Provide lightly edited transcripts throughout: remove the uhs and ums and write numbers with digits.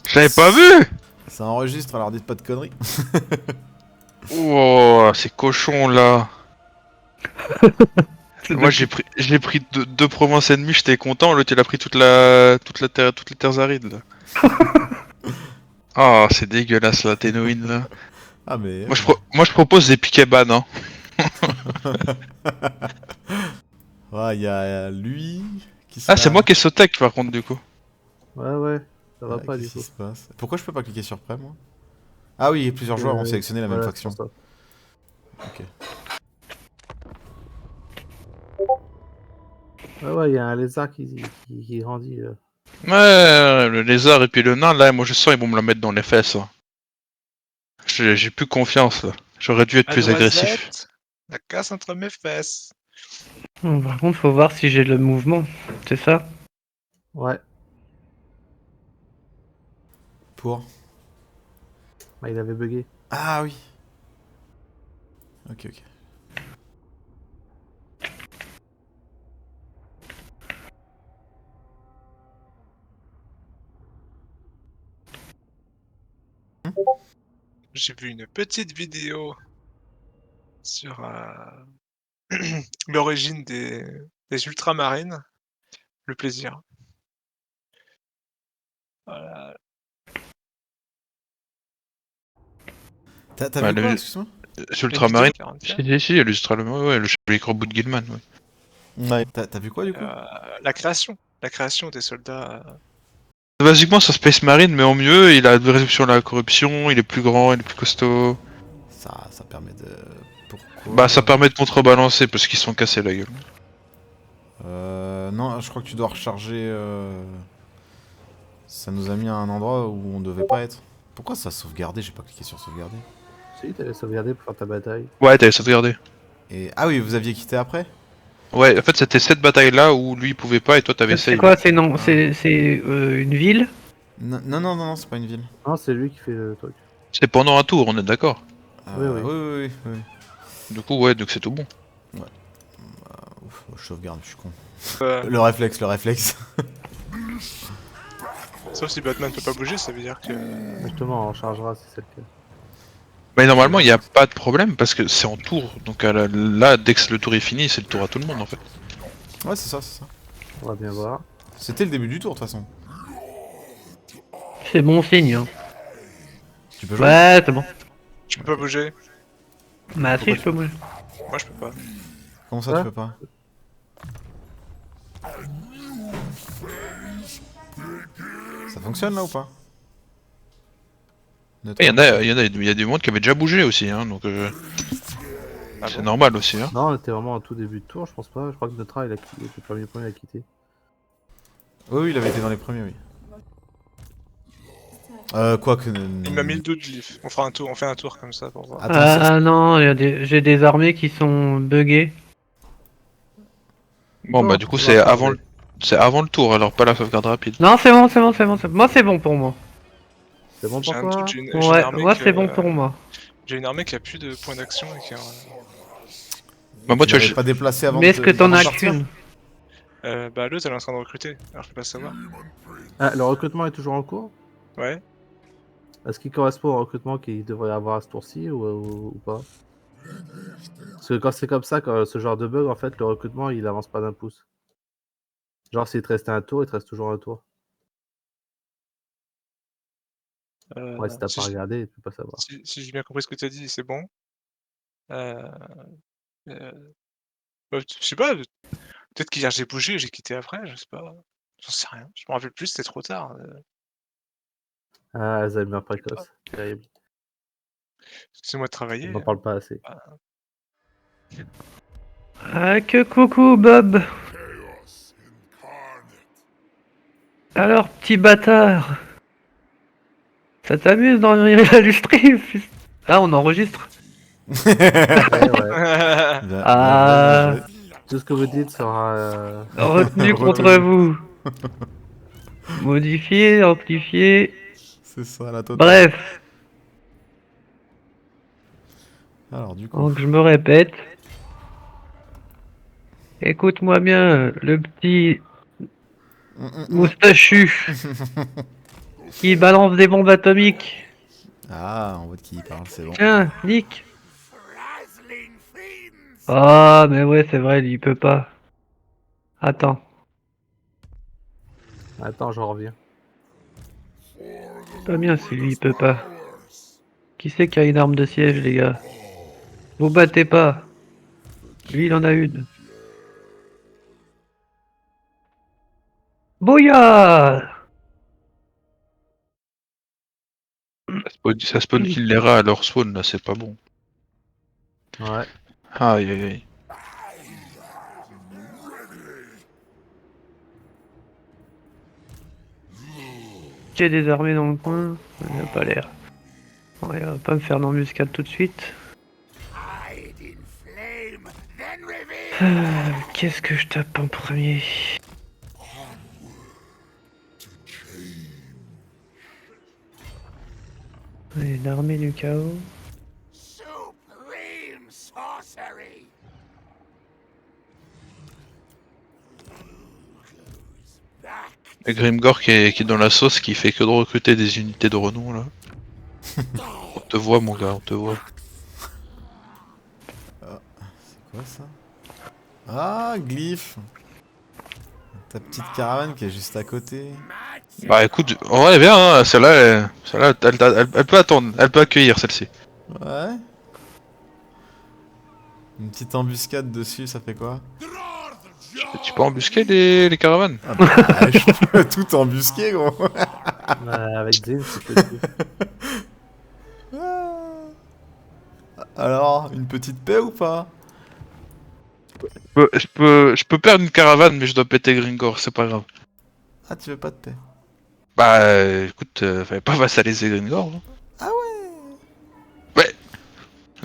Je l'avais pas vu. Ça enregistre, alors dites pas de conneries. Oh, ces cochons là. C'est Moi depuis- j'ai pris deux provinces ennemies, j'étais content, l'autre il a pris toute la terre, toutes les terres arides là. Oh, c'est dégueulasse la Ténoïne là. Ah mais... Moi je propose des piquets ban hein. Ouais, il y a lui qui Ah, c'est sera... moi qui ai sauté par contre du coup. Ouais, ça va Ah, pas du qu'est-ce qui coup. se passe? Pourquoi je peux pas cliquer sur prêt, moi? Ah oui, plusieurs joueurs ont sélectionné la même Voilà, c'est faction. pour ça. Ok. Ouais, il y a un lézard qui grandit là. Ouais, le lézard et puis le nain là, moi je sens ils vont me la mettre dans les fesses. Hein. J'ai plus confiance là. J'aurais dû être La plus agressif. noisette, la casse entre mes fesses. Par contre, faut voir si j'ai le mouvement. C'est ça? Ouais, Pour? bah, il avait bugué. Ah oui. Ok. J'ai vu une petite vidéo sur l'origine des ultramarines. Le plaisir. Voilà. T'as Ouais, vu quoi, excuse-moi? sur Une vidéo l'ultramarine. qui est en Si, entière. il y a l'ultramarine, ouais, le chevalier Corbeau de Gilman, ouais. Ouais. T'as vu quoi, du coup? La création des soldats. Basiquement, c'est un Space Marine, mais en mieux, il a une réduction de la corruption, il est plus grand, il est plus costaud. Ça permet de... Pourquoi? Bah, ça permet de contrebalancer parce qu'ils se sont cassés la gueule. Non, je crois que tu dois recharger... Ça nous a mis à un endroit où on devait pas être. Pourquoi ça a sauvegardé? J'ai pas cliqué sur sauvegarder. Si, t'avais sauvegardé pour faire ta bataille. Ouais, t'avais sauvegardé. Et... Ah oui, vous aviez quitté après? Ouais, en fait, c'était cette bataille-là où lui il pouvait pas et toi t'avais C'est save. quoi? C'est non, c'est une ville? Non, c'est pas une ville. Non, c'est lui qui fait le truc. C'est pendant un tour, on est d'accord. Oui. Oui. Du coup, ouais, donc c'est tout bon. Ouf, je sauvegarde, je suis con. Euh, Le réflexe. Sauf si Batman peut pas bouger, ça veut dire que. Justement, on rechargera si c'est le cas. Mais normalement, il n'y a pas de problème parce que c'est en tour. Donc là, dès que le tour est fini, c'est le tour à tout le monde en fait. Ouais, c'est ça. On va bien voir. C'était le début du tour, de toute façon. C'est bon signe. Hein. Tu peux jouer? Ouais, c'est bon. Tu peux pas bouger. Bah si, je peux bouger. Moi je peux pas. Comment ça, Hein? tu peux pas? Ça fonctionne, là, ou pas? Et il y a du monde qui avait déjà bougé aussi, hein, donc Ah c'est bon normal aussi. Hein. Non, on était vraiment en tout début de tour, je pense pas. Je crois que Neutra, il a quitté. Le premier à quitter. Oui, il avait été dans les premiers, oui. Quoique... Il m'a mis le doute, Glyph. On fait un tour comme ça pour voir. Attends, ça- Ah non, j'ai des armées qui sont buggées. Bon, bah du coup, on va parler. c'est avant le tour, alors pas la sauvegarde rapide. Non, c'est bon, c'est bon, c'est bon. Moi, c'est bon pour moi. C'est bon J'ai pour un toi? doute, j'ai une Ouais, armée moi, que- c'est bon pour moi. J'ai une armée qui a plus de points d'action et qui a. Bah moi, tu tu vois, l'avais pas déplacé avant Mais est-ce que t'en avant de as partir? qu'une? Bah l'autre elle est en train de recruter, alors je peux pas savoir. Ah, le recrutement est toujours en cours? Ouais. Est-ce qu'il correspond au recrutement qu'il devrait avoir à ce tour-ci ou pas? Parce que quand c'est comme ça, quand ce genre de bug, en fait, le recrutement il avance pas d'un pouce. Genre, s'il te restait un tour, il te reste toujours un tour. Ouais, si t'as Si pas j- regardé, tu peux pas savoir. si j'ai bien compris ce que tu as dit, c'est bon. Euh, euh, je sais pas, peut-être qu'hier j'ai bougé et j'ai quitté après, je sais pas. J'en sais rien, je me rappelle plus, c'était trop tard. Ah, Alzheimer Je sais pas. précoce. Terrible. Excusez-moi de On travailler. n'en parle pas assez. Ah, que coucou, Bob. Alors, petit bâtard. Ça t'amuse d'ennuyer le stream? Ah, on enregistre. Ouais. Bien Ah. joué. Tout ce que vous dites sera. Retenu contre Retenu. vous. Modifié, amplifié. C'est ça, la totale. Bref, Alors, du coup... donc je me répète. Écoute-moi bien, le petit moustachu. Qui balance des bombes atomiques. Ah, on voit de qui il parle, c'est bon. Tiens, nique. Ah, mais ouais, c'est vrai, lui, il peut pas. Attends. Attends, j'en reviens. Pas bien si lui, il peut pas. Qui c'est qui a une arme de siège, les gars? Vous battez pas. Lui, il en a une. Bouillard! Ça spawn kill les rats à leur spawn, là, c'est pas bon. Ouais. Aïe aïe aïe. J'ai des armées dans le coin. Il a pas l'air. Ouais, on va pas me faire d'embuscade tout de suite. Qu'est-ce que je tape en premier? Allez, l'armée du chaos. Et Grimgor qui est dans la sauce, qui fait que de recruter des unités de renom là. On te voit mon gars, on te voit. Quoi ça? Ah, Glyph. Ta petite caravane qui est juste à côté. Bah écoute, en vrai bien, hein, celle-là, elle peut attendre, elle peut accueillir celle-ci. Ouais. Une petite embuscade dessus, ça fait quoi? Tu peux embusquer les caravanes? Ah bah, je peux tout embusquer, gros. Avec Zin, c'est petit. Alors, une petite paix ou pas? Je peux perdre une caravane, mais je dois péter Gringor, c'est pas grave. Ah, tu veux pas de paix? Bah écoute, fallait pas vassaliser Gringor. Hein. Ah ouais. Ouais.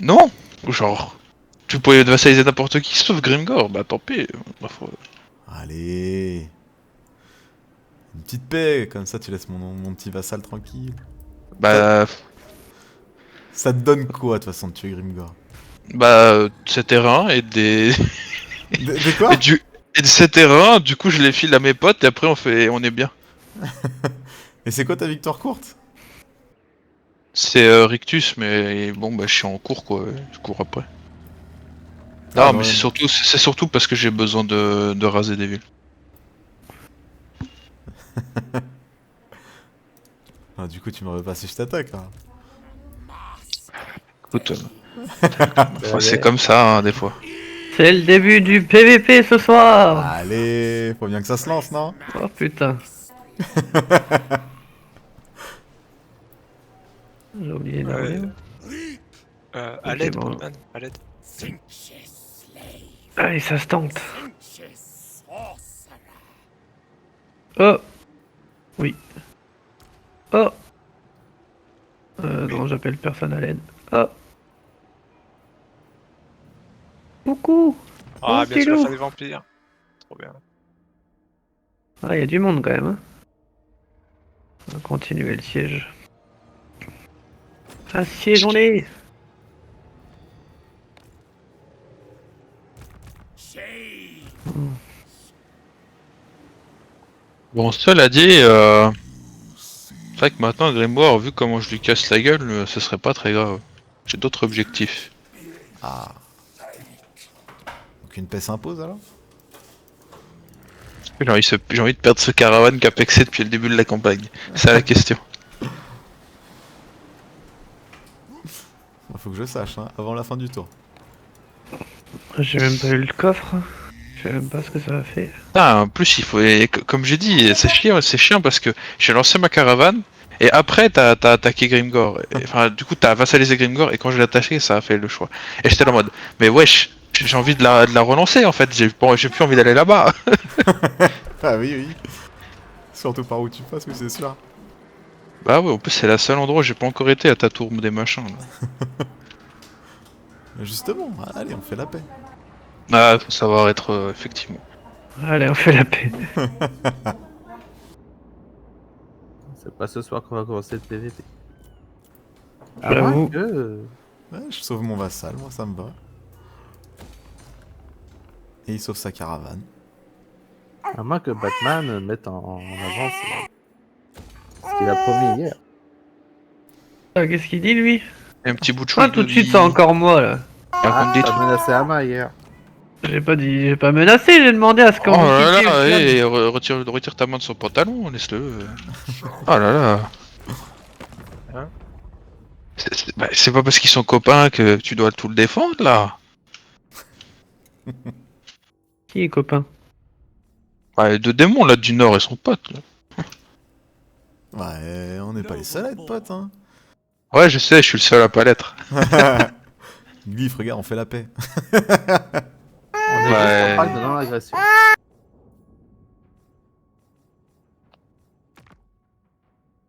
Non. Genre, tu pouvais vassaliser n'importe qui sauf Grimgor, bah tant pis. Ma foi. Allez. Une petite paix, comme ça tu laisses mon petit vassal tranquille. Bah, Ça te donne quoi de toute façon de tuer Grimgor? bah, ces terrains et des. Des quoi? Et de ces terrains, du coup je les file à mes potes et après on est bien. Et c'est quoi ta victoire courte? C'est Rictus, mais bon bah je suis en cours quoi, je cours après. Ah, Non bah mais ouais. c'est surtout parce que j'ai besoin de raser des villes. Ah, du coup tu m'aurais passé, je t'attaque là. Écoute, c'est comme ça hein, des fois. C'est le début du PVP ce soir! Allez, faut bien que ça se lance, non? Oh putain. J'ai oublié l'armée. À Ok, l'aide, bon. Batman, à l'aide. Allez, ça se tente. Oh! Oui. Oh! Non, j'appelle personne à l'aide. Oh! Coucou! Ah, Oh, bien sûr, Pilou. faire des vampires. Trop bien. Ah, il y a du monde quand même. Hein. On va continuer le siège. Assiégeons-les! Bon cela dit, c'est vrai que maintenant Grimoire, vu comment je lui casse la gueule, ce serait pas très grave. J'ai d'autres objectifs. Ah. Donc une paix s'impose alors? J'ai envie de perdre ce caravane qui a pexé depuis le début de la campagne. C'est la question. Faut que je sache, hein, avant la fin du tour. J'ai même pas eu le coffre. Je sais même pas ce que ça a fait. Ah, en plus, il faut, comme j'ai dit, c'est chiant parce que j'ai lancé ma caravane et après t'as attaqué Grimgor. Enfin, du coup, t'as vassalisé Grimgor et quand je l'ai attaqué, ça a fait le choix. Et j'étais en mode, mais wesh, j'ai envie de la relancer en fait. J'ai plus envie d'aller là-bas. Ah oui, oui. Surtout par où tu passes, oui, c'est sûr. Bah ouais, en plus, c'est la seule endroit où j'ai pas encore été à ta tour des machins. Là. Justement, allez, on fait la paix. Ah, faut savoir être effectivement. Allez, on fait la paix. C'est pas ce soir qu'on va commencer le PVP. À J'avoue. moins que... Ouais, je sauve mon vassal, moi ça me va. Et il sauve sa caravane. À moins que Batman mette en avance ce qu'il a promis hier. Ah, qu'est-ce qu'il dit lui? Et un petit bout de Ah, chou. tout de suite, c'est encore moi là. Il raconte des t'as trucs. menacé Ama hier. J'ai pas menacé, j'ai demandé à ce Oh qu'on vous là quittiez là, le club. retire ta main de son pantalon, laisse-le. Oh là là. Hein? C'est pas parce qu'ils sont copains que tu dois tout le défendre là. Qui est copain? Ouais, les deux démons là du nord, ils sont potes là. Ouais, on n'est pas les seuls à être potes, hein. Ouais, je sais, je suis le seul à pas l'être. Glyph, regarde, on fait la paix. On est Ouais. juste en train de non-agression.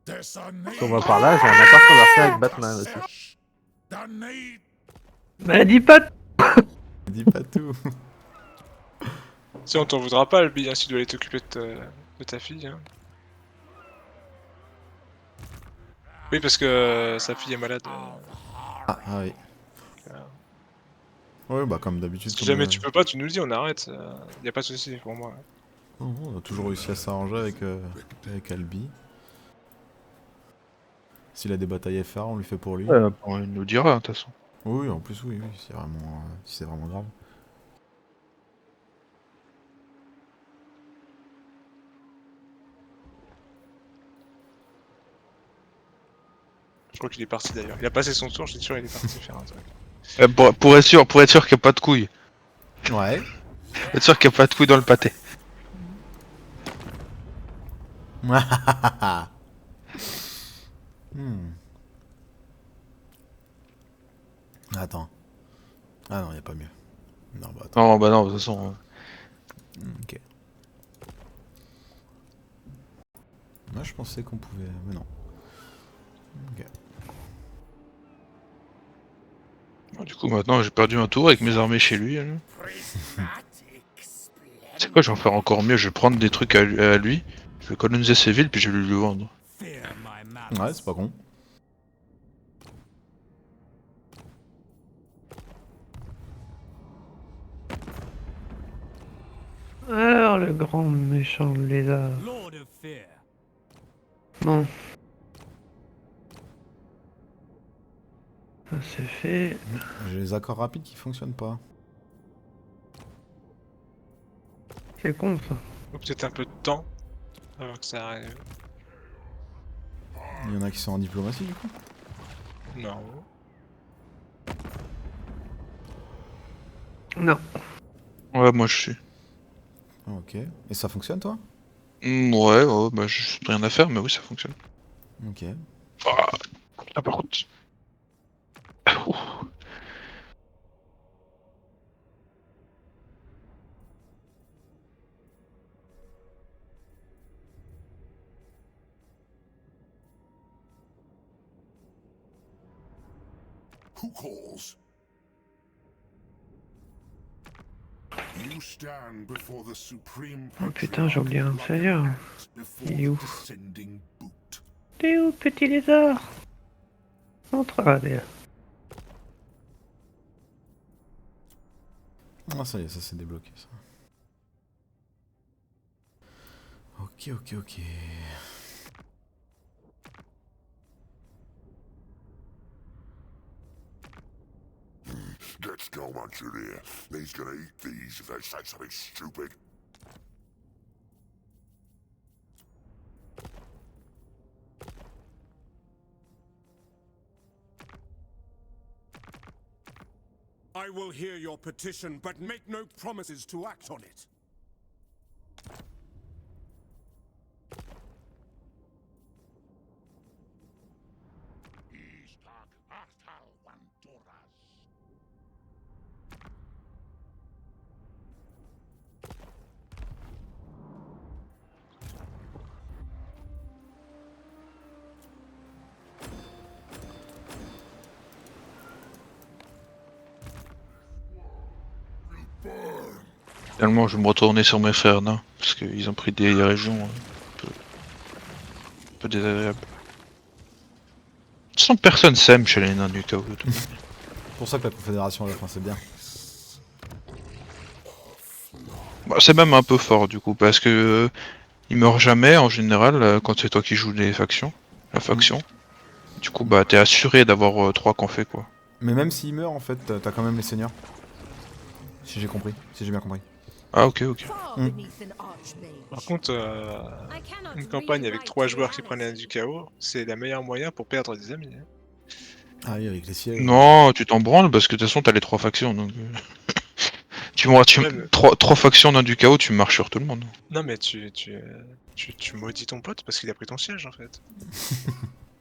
Quand on va par là, j'ai un accord conversé avec Batman aussi. Bah, dis pas. Dis pas tout. Si on t'en voudra pas, Albi, hein, si tu dois aller t'occuper de ta fille. Hein. Oui, parce que sa fille est malade. Ah oui. Ouais, bah comme d'habitude. Si comme, jamais tu peux pas, tu nous le dis, on arrête. Y a pas de souci pour moi. On a toujours réussi à s'arranger avec Albi. S'il a des batailles FR, on lui fait pour lui. Bon, il nous dira de toute façon. Oui, en plus, oui, si c'est vraiment grave. Je crois qu'il est parti d'ailleurs. Il a passé son tour, je suis sûr il est parti faire un truc. Pour être sûr qu'il n'y a pas de couilles. Ouais. Pour être sûr qu'il n'y a pas de couilles dans le pâté. Hmm. Attends. Ah non, y a pas mieux. Non, bah attends. Non, bah non, de toute façon. Ok. Moi, je pensais qu'on pouvait... Mais non. Ok. Du coup, maintenant, j'ai perdu un tour avec mes armées chez lui. Hein. C'est quoi, je vais en faire encore mieux. Je vais prendre des trucs à lui. Je vais coloniser ses villes, puis je vais lui le vendre. Ouais, c'est pas con. Alors, le grand méchant lézard. Bon. Ça c'est fait. J'ai les accords rapides qui fonctionnent pas. C'est con ça. Faut peut-être un peu de temps avant que ça arrive. Il y en a qui sont en diplomatie, du coup. Non. Non. Ouais, moi je suis. Ok. Et ça fonctionne, toi? Ouais, bah j'ai rien à faire, mais oui, ça fonctionne. Ok. Ah, par contre. Ouh. Who calls? You stand before the supreme Oh putain, j'ai oublié un de seigneur. before Il est où? the descending boot. T'es où, petit lézard? Entre. Ah, t'es là. Ah, ça y est, ça s'est débloqué, ça. Ok. Get still, Manchuria. He's gonna eat these if they say something stupid. I will hear your petition, but make no promises to act on it. Finalement, je vais me retourner sur mes frères nains, parce qu'ils ont pris des régions un peu désagréables. Sans personne s'aime chez les nains du chaos. C'est pour ça que la Confédération à la fin, c'est bien. Bah, c'est même un peu fort du coup, parce que Il meurt jamais en général quand c'est toi qui joues la faction. Du coup, bah t'es assuré d'avoir 3 qu'on fait quoi. Mais même s'il meurt, en fait, t'as quand même les seigneurs. Si j'ai compris, si j'ai bien compris. Ah ok. Par contre, une campagne avec 3 joueurs qui prennent du chaos, c'est le meilleur moyen pour perdre des amis. Hein. Ah oui, avec les sièges. Non, tu t'en branles parce que de toute façon t'as les 3 factions donc. Ouais, mais- 3 factions dans du chaos, tu marches sur tout le monde. Non, mais tu maudis ton pote parce qu'il a pris ton siège en fait.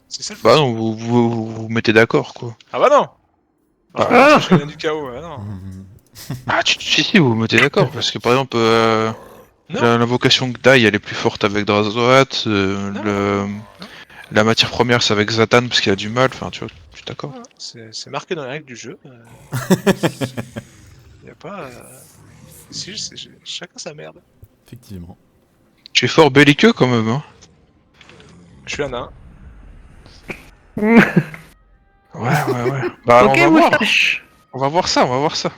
C'est ça le Bah truc. non, vous mettez d'accord quoi. Ah bah non Ah. je viens du chaos, ah non. Ah, si, vous vous mettez d'accord, parce que par exemple, Non. l'invocation Gdai elle est plus forte avec Drazoat, Non. la matière première c'est avec Zatan parce qu'il a du mal, enfin tu vois, je suis d'accord. C'est marqué dans les règles du jeu. Y a pas. Chacun sa merde. Effectivement. Tu es fort belliqueux quand même, hein. Je suis un nain. Ouais. Bah Ok, on va voir, moustache. on va voir ça.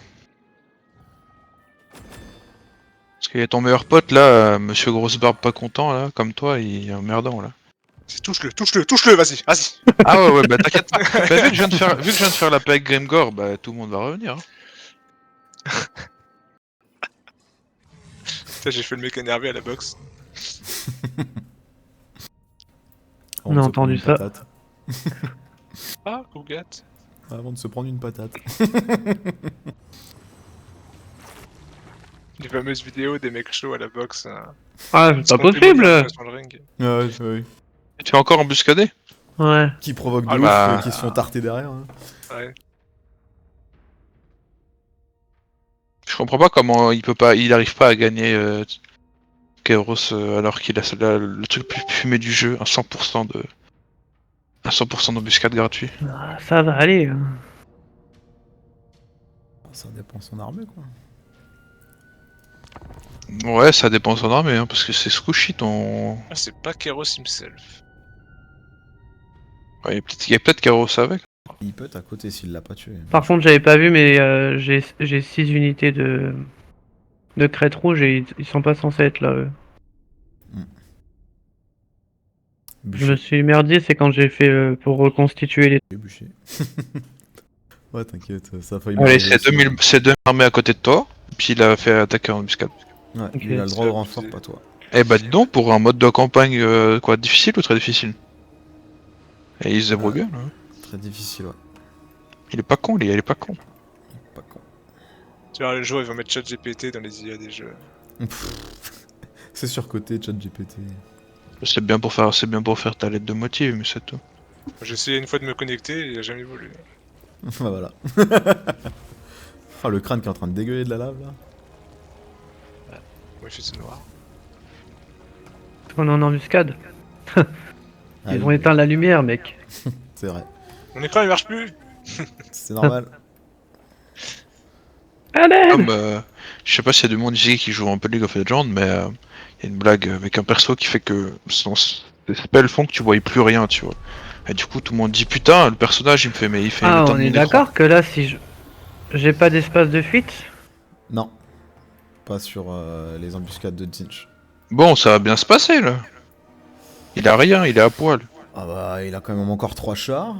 Parce qu'il y a ton meilleur pote là, Monsieur Grosse Barbe pas content là, comme toi, il est emmerdant là. Touche-le, vas-y. Ah ouais, bah t'inquiète pas. Bah, vu que je viens de faire la paix avec Grimgor, bah tout le monde va revenir. Hein. Putain, j'ai fait le mec énervé à la boxe. Avant de se entendu prendre une ça. patate. Ah, Cougat. Avant de se prendre une patate. Les fameuses vidéos des mecs chauds à la boxe. Ah, c'est pas possible. Sur le ring. Ouais. Tu es encore embuscadé? Ouais. Qui provoque de Ah ouf, bah. qui se font tarter derrière. Hein. Ouais. Je comprends pas comment il arrive pas à gagner Kairos alors qu'il a le truc plus fumé du jeu, un 100% d'embuscade gratuit. Ah, ça va aller. Hein. Ça dépend de son armée, quoi. Ouais, ça dépend de son armée, hein, parce que c'est squishy ton. Ah, c'est pas Keros himself. Ouais, il y a peut-être Kairos avec. Il peut être à côté s'il l'a pas tué. Par contre, j'avais pas vu, mais j'ai 6 unités de crête rouge et ils sont pas censés être là. Eux. Je me suis merdier, c'est quand j'ai fait pour reconstituer les. Bûcher. Ouais, t'inquiète, ça a failli Allez, m'arriver aussi. c'est 2 armées à côté de toi, puis il a fait attaquer en embuscade. Ouais, Ok. lui, il a le droit au C'est renfort, abusé. pas toi. Eh bah dis donc, pour un mode de campagne, quoi, difficile ou très difficile? Et il se débrouille bien, là. Très difficile, ouais. Il est pas con, il est pas con. Pas con. Tu vois, les joueurs ils vont mettre ChatGPT dans les IA des jeux. C'est surcoté, ChatGPT. C'est bien pour faire ta lettre de motif, mais c'est tout. J'ai essayé une fois de me connecter et il a jamais voulu. Bah voilà. Oh, le crâne qui est en train de dégueuler de la lave, là. Moi, il fait c'est noir. On est en embuscade. Ah Ils oui, ont éteint la lumière, mec. C'est vrai. Mon écran il marche plus. C'est normal. Allez. Comme, je sais pas s'il y a du monde ici qui joue un peu League of Legends, mais il y a une blague avec un perso qui fait que ses spells font que tu voyais plus rien, tu vois. Et du coup, tout le monde dit putain, le personnage il me fait, mais il fait Ah, le temps on de est mon écran. d'accord que là, si j'ai pas d'espace de fuite. Non. Pas sur les embuscades de Zinch. Bon, ça va bien se passer là. Il a rien, il est à poil. Ah bah, il a quand même encore 3 chars.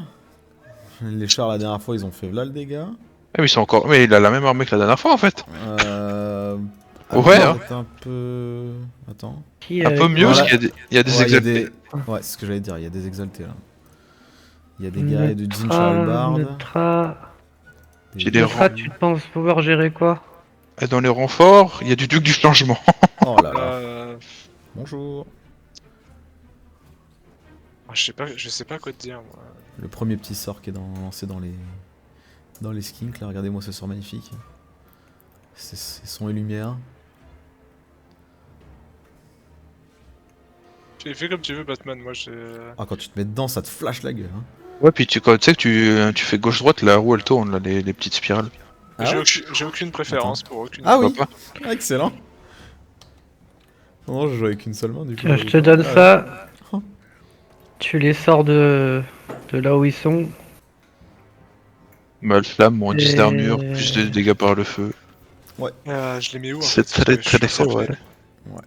Les chars, la dernière fois, ils ont fait là le dégât. Ah, mais il a la même armée que la dernière fois en fait. attends, Ouais, hein. peut-être un peu... Attends. Qui, Un peu mieux voilà. parce qu'il y a des Ouais, exaltés. Ouais, c'est ce que j'allais dire, il y a des exaltés là. Il y a des guerriers de Zinch à Neutra, Halbard. Neutra. J'ai des Neutra, rangs. tu penses pouvoir gérer quoi? Et dans les renforts, il y a du duc du changement. Oh là là. Bonjour. Je sais pas quoi te dire moi. Le premier petit sort qui est lancé dans les skinks là, regardez-moi ce sort magnifique. C'est son et lumière. Fais comme tu veux Batman, moi j'ai... Ah, quand tu te mets dedans, ça te flash la gueule. Hein. Ouais, puis tu sais que tu fais gauche-droite, la roue elle tourne, là, les petites spirales. Ah J'ai ouais j'ai aucune préférence pour aucune. Ah Tu oui, vois pas ah, excellent. Non, je joue avec une seule main du coup. Tiens, je te donne Ah, ça. Oh. Tu les sors de là où ils sont. Mal flamme, moins 10 Et- d'armure, plus de dégâts par le feu. Je les mets où en C'est fait, très parce que je très suis pas fort, sorti. ouais.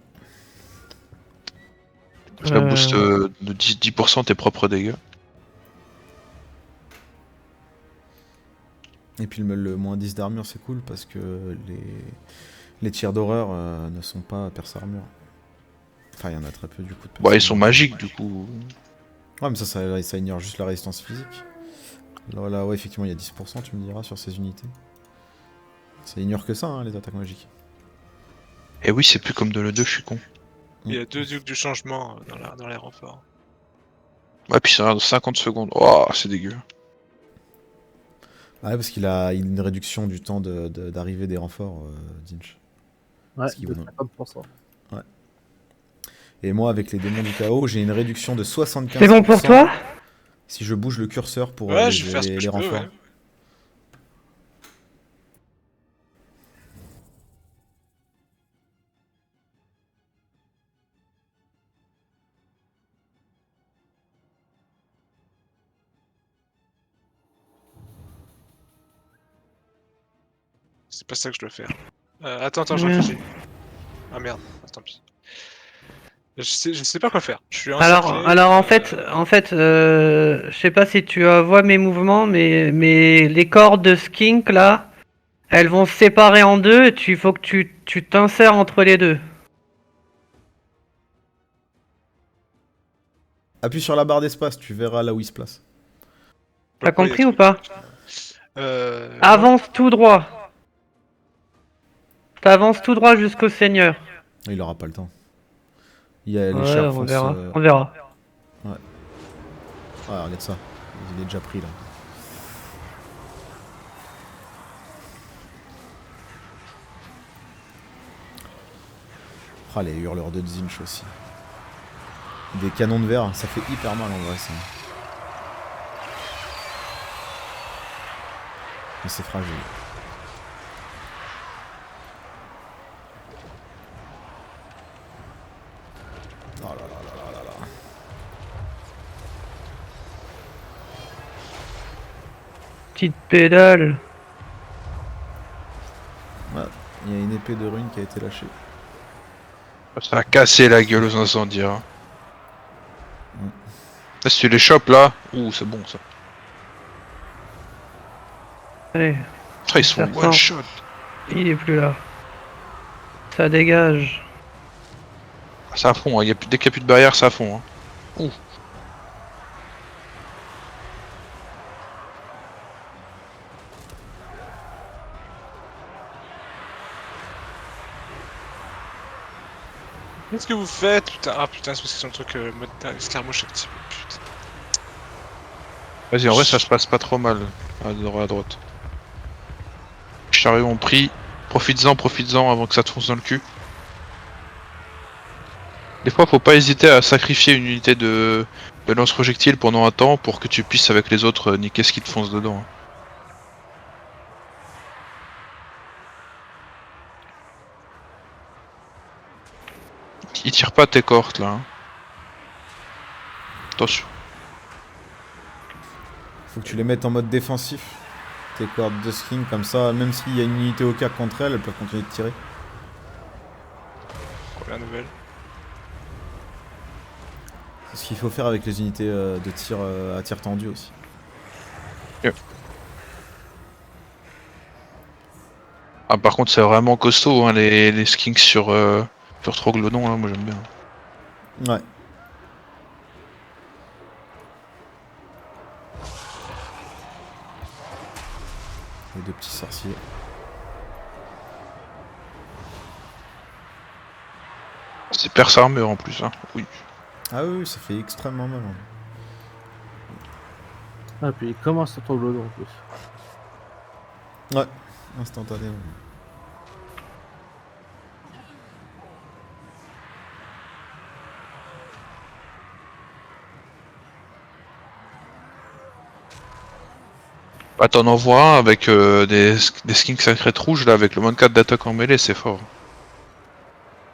Ça booste de 10% tes propres dégâts. Et puis le moins 10 d'armure, c'est cool parce que les tirs d'horreur ne sont pas perce armure. Enfin, il y en a très peu du coup de perce Bah, ils sont armure. magiques du coup. Ouais, mais ça ignore juste la résistance physique. Là, ouais, effectivement, il y a 10%, tu me diras, sur ces unités. Ça ignore que ça, hein, les attaques magiques. Et oui, c'est plus comme de l'E2, je suis con. Il y a 2 ducs du changement dans les renforts. Ouais, puis ça dans 50 secondes. Oh, c'est dégueu. Ouais, parce qu'il a une réduction du temps d'arrivée des renforts, Dinch. Ouais, Ce qui de vaut- 50%. Et moi, avec les démons du chaos, j'ai une réduction de 75%. C'est bon pour toi? Si je bouge le curseur pour Ouais, je vais faire ce que les je peux, renforts. ouais. C'est pas ça que je dois faire. Attends, je Ouais. réfléchis. Ah merde, tant pis. Je sais pas quoi faire. Je suis encerclé. Alors en fait, je sais pas si tu vois mes mouvements, mais les cordes de skink là, elles vont se séparer en deux. Et faut que tu t'insères entre les deux. Appuie sur la barre d'espace, tu verras là où il se place. T'as Pourquoi il y a compris ou truc pas? non. Avance tout droit. T'avances tout droit jusqu'au seigneur. Il aura pas le temps. Il y a les Ouais, chars on foncent, verra. On verra. Ah, regarde ça. Il est déjà pris là. Ah, les hurleurs de Zinch aussi. Des canons de verre, ça fait hyper mal en vrai ça. Mais c'est fragile. Oh là là là là là là. Petite pédale. Ouais, il y a une épée de rune qui a été lâchée. Ça a cassé la gueule aux incendiaires. Mm. Là, si tu les chopes là, ouh, c'est bon ça. Allez, Ah, ils sont Certain. one shot. il est plus là. Ça dégage. Ça à fond, hein. Dès qu'il n'y a plus de barrière, ça à fond. Hein. Ouh. Qu'est-ce que vous faites? Putain, ah putain, c'est parce qu'ils ont le truc mode escarmouche activé. Putain. Vas-y, en vrai, ça se passe pas trop mal. À droite. Chariot en pris. Profites-en avant que ça te fonce dans le cul. Des fois, faut pas hésiter à sacrifier une unité de lance-projectile pendant un temps pour que tu puisses, avec les autres, niquer ce qui te fonce dedans. Hein. Ils tirent pas tes cohortes là. Hein. Attention. Faut que tu les mettes en mode défensif. Tes cordes de skin comme ça, même s'il y a une unité au cas contre elles peuvent continuer de tirer. Première nouvelle. C'est ce qu'il faut faire avec les unités de tir à tir tendu aussi. Ah, par contre, c'est vraiment costaud hein, les skinks sur Troglodon, là, moi j'aime bien. Ouais. Les deux petits sorciers. C'est perce armure en plus. Hein. Oui. Ah oui, ça fait extrêmement mal. Hein. Ah, puis il commence sur ton glodo en plus. Ouais, instantanément. Bah, t'en envoies un avec des skinks sacrées rouges là, avec le moins 4 d'attaque en mêlée, c'est fort.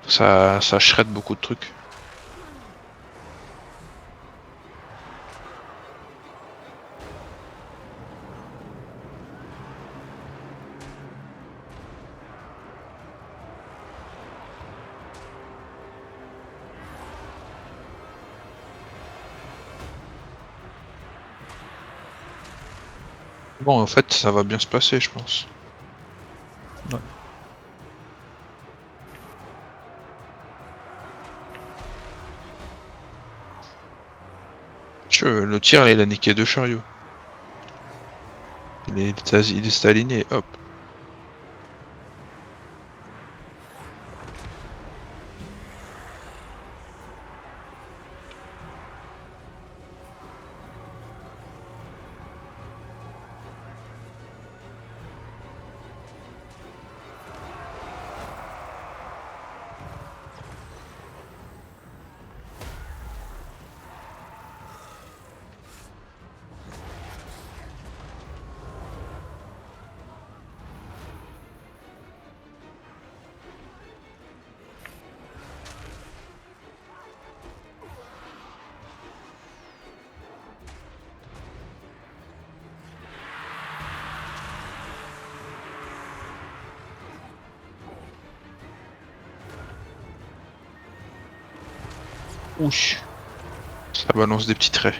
Ça shred beaucoup de trucs. Bon, en fait, ça va bien se passer, je pense. Ouais. Le tir, là, il a niqué 2 chariots. Il est aligné, hop. Ouch. Ça balance des petits traits.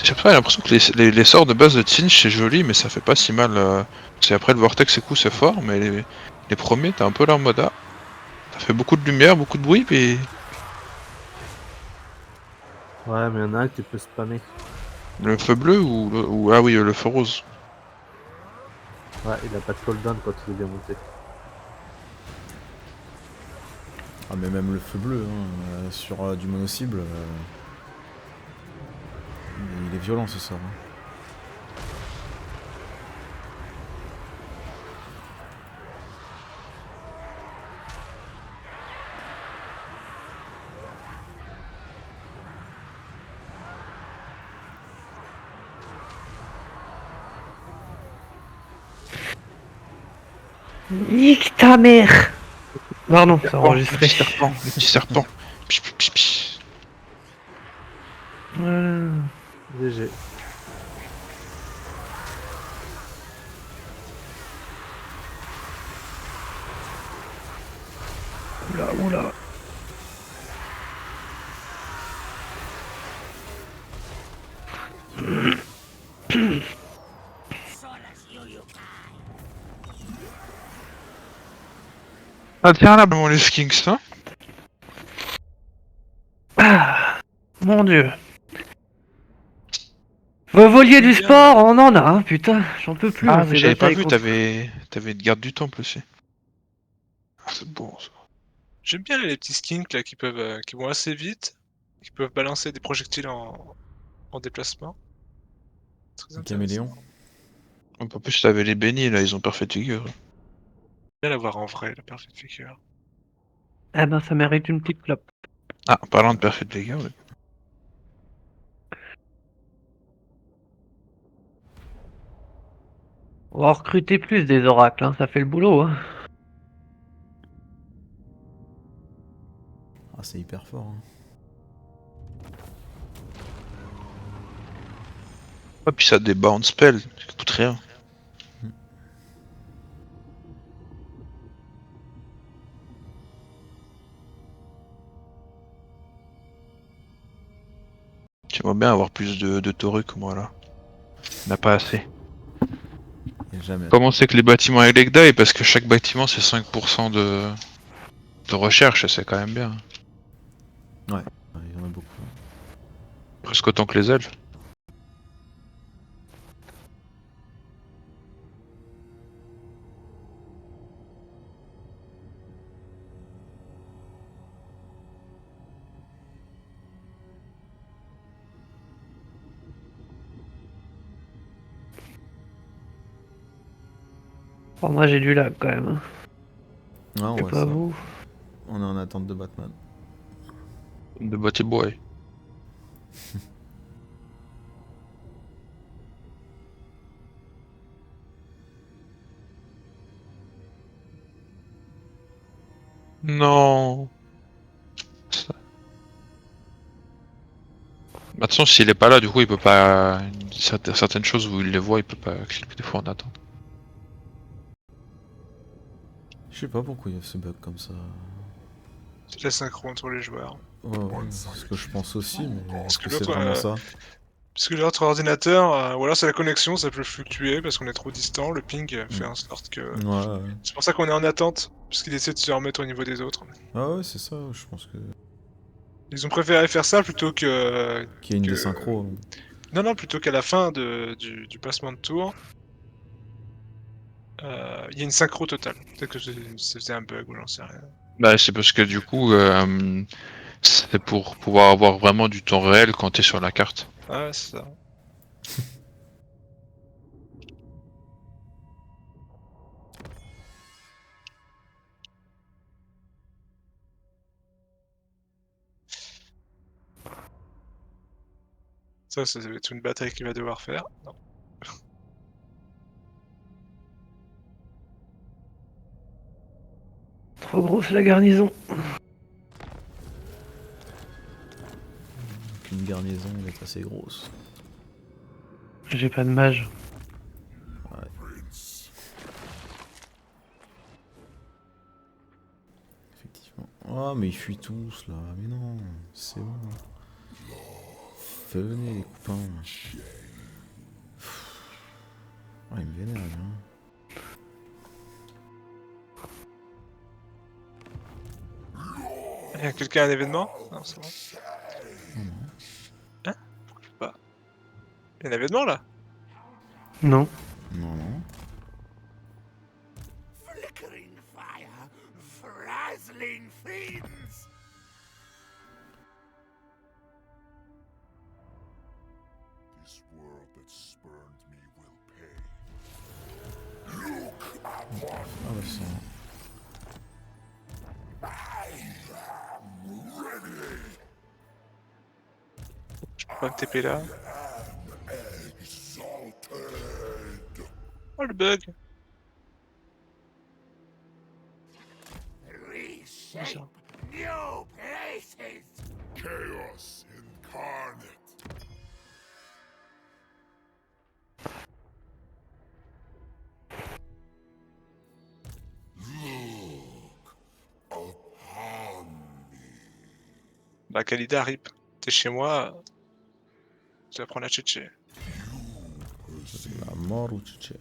J'ai pas l'impression que les sorts de base de Tsinch c'est joli, mais ça fait pas si mal. C'est après le Vortex et coup c'est fort, mais les premiers t'as un peu leur mode. Ça fait beaucoup de lumière, beaucoup de bruit, puis Ouais, mais il y en a un que tu peux spammer. le feu bleu ou ah oui, le feu rose. Ouais, il a pas de cooldown quand il est bien monté. Ah, mais même le feu bleu, hein, sur du mono-cible, il est violent ce sort. Hein. Nique ta mère. Pardon, c'est enregistré. Le petit serpent. Pis, pis, pis, pis. Voilà. GG. Oula, oula. Ah tiens là, bon, les skinks, hein. Ah, mon dieu. Vous voliez du sport, on en a, hein, putain, j'en peux plus. Ah, hein, mais ces j'avais pas batailles vu, contre- t'avais une garde du temple aussi. Ah, c'est bon ça. J'aime bien les petits skinks là qui vont assez vite, qui peuvent balancer des projectiles en déplacement. Très Le intéressant. caméléon. En plus, t'avais les bénis là, ils ont parfait figure. Bien la voir en vrai, la Perfect Figure. Eh ben, ça mérite une petite clope. Ah, en parlant de parfait figure, ouais. On va en recruter plus des oracles, hein, ça fait le boulot. Hein. Ah, c'est hyper fort. Hein. Ah, puis ça a des bound spells, ça coûte rien. J'aimerais bien avoir plus de taurus que moi là. On n'a pas assez. Il y a jamais. Comment c'est que les bâtiments avec die parce que chaque bâtiment c'est 5% de recherche et c'est quand même bien. Ouais, il y en a beaucoup. Presque autant que les elfes. Bon, moi j'ai du lag quand même. Hein. Ouais, on C'est voit pas ça. vous. On est en attente de Batman. De Batty Boy. Non. Ça- Maintenant, s'il est pas là, du coup, il peut pas. Certaines choses où il les voit, il peut pas cliquer des fois en attente. Je sais pas pourquoi il y a ce bug comme ça. C'est la synchro entre les joueurs. Ouais, c'est ce que je pense aussi, mais est-ce que que c'est l'autre, vraiment ça? Parce que l'autre ordinateur, ou alors c'est la connexion, ça peut fluctuer parce qu'on est trop distant, le ping fait Mm. en sorte que... Ouais, ouais. C'est pour ça qu'on est en attente, parce qu'il essaie de se remettre au niveau des autres. Ah ouais, c'est ça, je pense que... Ils ont préféré faire ça plutôt que... Qu'il y ait une que... désynchro. Non, non, plutôt qu'à la fin du passement de tour, il y a une synchro totale. Peut-être que c'était un bug ou j'en sais rien. Bah, c'est parce que du coup, c'est pour pouvoir avoir vraiment du temps réel quand t'es sur la carte. Ah ouais, c'est ça. Ça va être une bataille qu'il va devoir faire. Non. Trop grosse la garnison. Donc une garnison est assez grosse. J'ai pas de mage. Effectivement. Oh, mais ils fuient tous là. Mais non, c'est bon. Venez les copains. Oh, il me vénère, lui, hein. Il y a quelqu'un à un événement? Non, c'est bon. Hein? Pourquoi je peux pas? Il y a un événement là? Non. Non, non. Flickering fire, frazzling fiends. This world that spurned me will pay. Look upon Ah bah ça. Je peux pas me TP là. exalted. Oh le bug! Reshape new places. Chaos incarnate. Look upon me. Bah Kalida, rip. T'es chez moi, tu vas prendre la tchétché. La mort ou tchétché.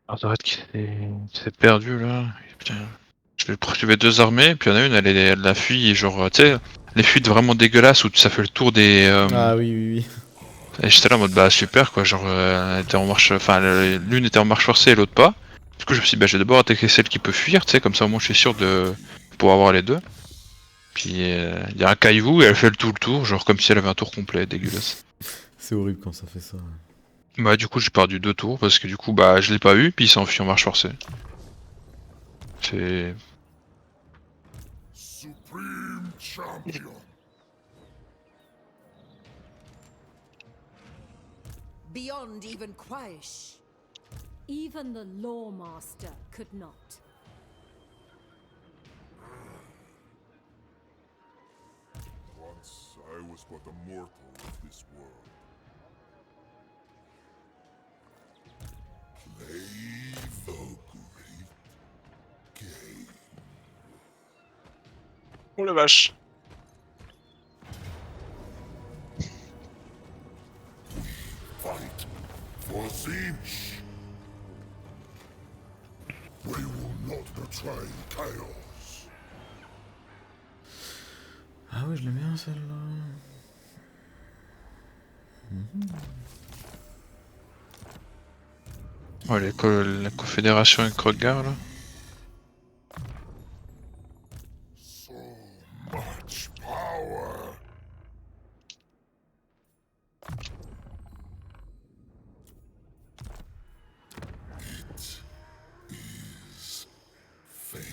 Ah, arrête qu'il s'est perdu là. Putain. Je vais poursuivre 2 armées, puis il y en a une, elle a fui, et genre, tu sais, les fuites vraiment dégueulasses où ça fait le tour des. Ah oui, oui, oui. Et j'étais là en mode bah super quoi, genre, elle était en marche, enfin, l'une était en marche forcée et l'autre pas. Du coup, je me suis dit, bah, je vais d'abord attaquer celle qui peut fuir, tu sais, comme ça au moins je suis sûr de pouvoir avoir les deux. Puis il y a un caillou et elle fait tout le tour, genre comme si elle avait un tour complet, dégueulasse. C'est horrible quand ça fait ça. Bah, du coup, j'ai perdu 2 tours parce que du coup, bah, je l'ai pas eu, puis il s'est enfui en marche forcée. C'est. Supreme champion. Beyond even Quaish. Even the Lawmaster could not. Once I was but a mortal of this world. Play the great game. Oh la vache! Fight for Zinch. We will not betray chaos. Ah ouais, je l'aime bien celle-là. Oh, la confédération avec Krogar là. So much power. It is fate.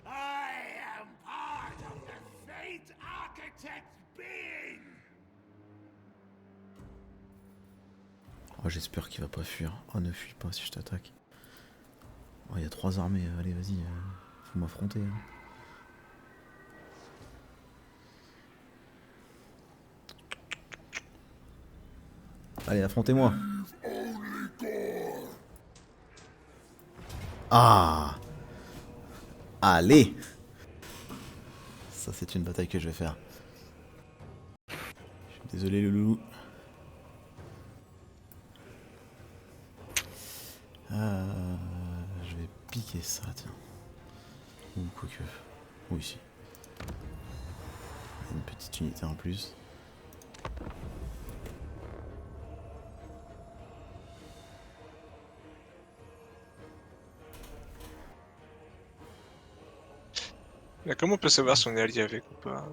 I am part of the Fate Architect's being! Oh, j'espère qu'il va pas fuir. Oh, ne fuis pas si je t'attaque. Oh, il y a 3 armées, allez, vas-y, faut m'affronter. Hein. Allez, affrontez-moi. Ah! Allez! Ça, c'est une bataille que je vais faire. Je suis désolé, le loulou. Je vais piquer ça, tiens. Ou quoique. Ou ici. Une petite unité en plus. Mais comment on peut savoir si on est allié avec ou pas?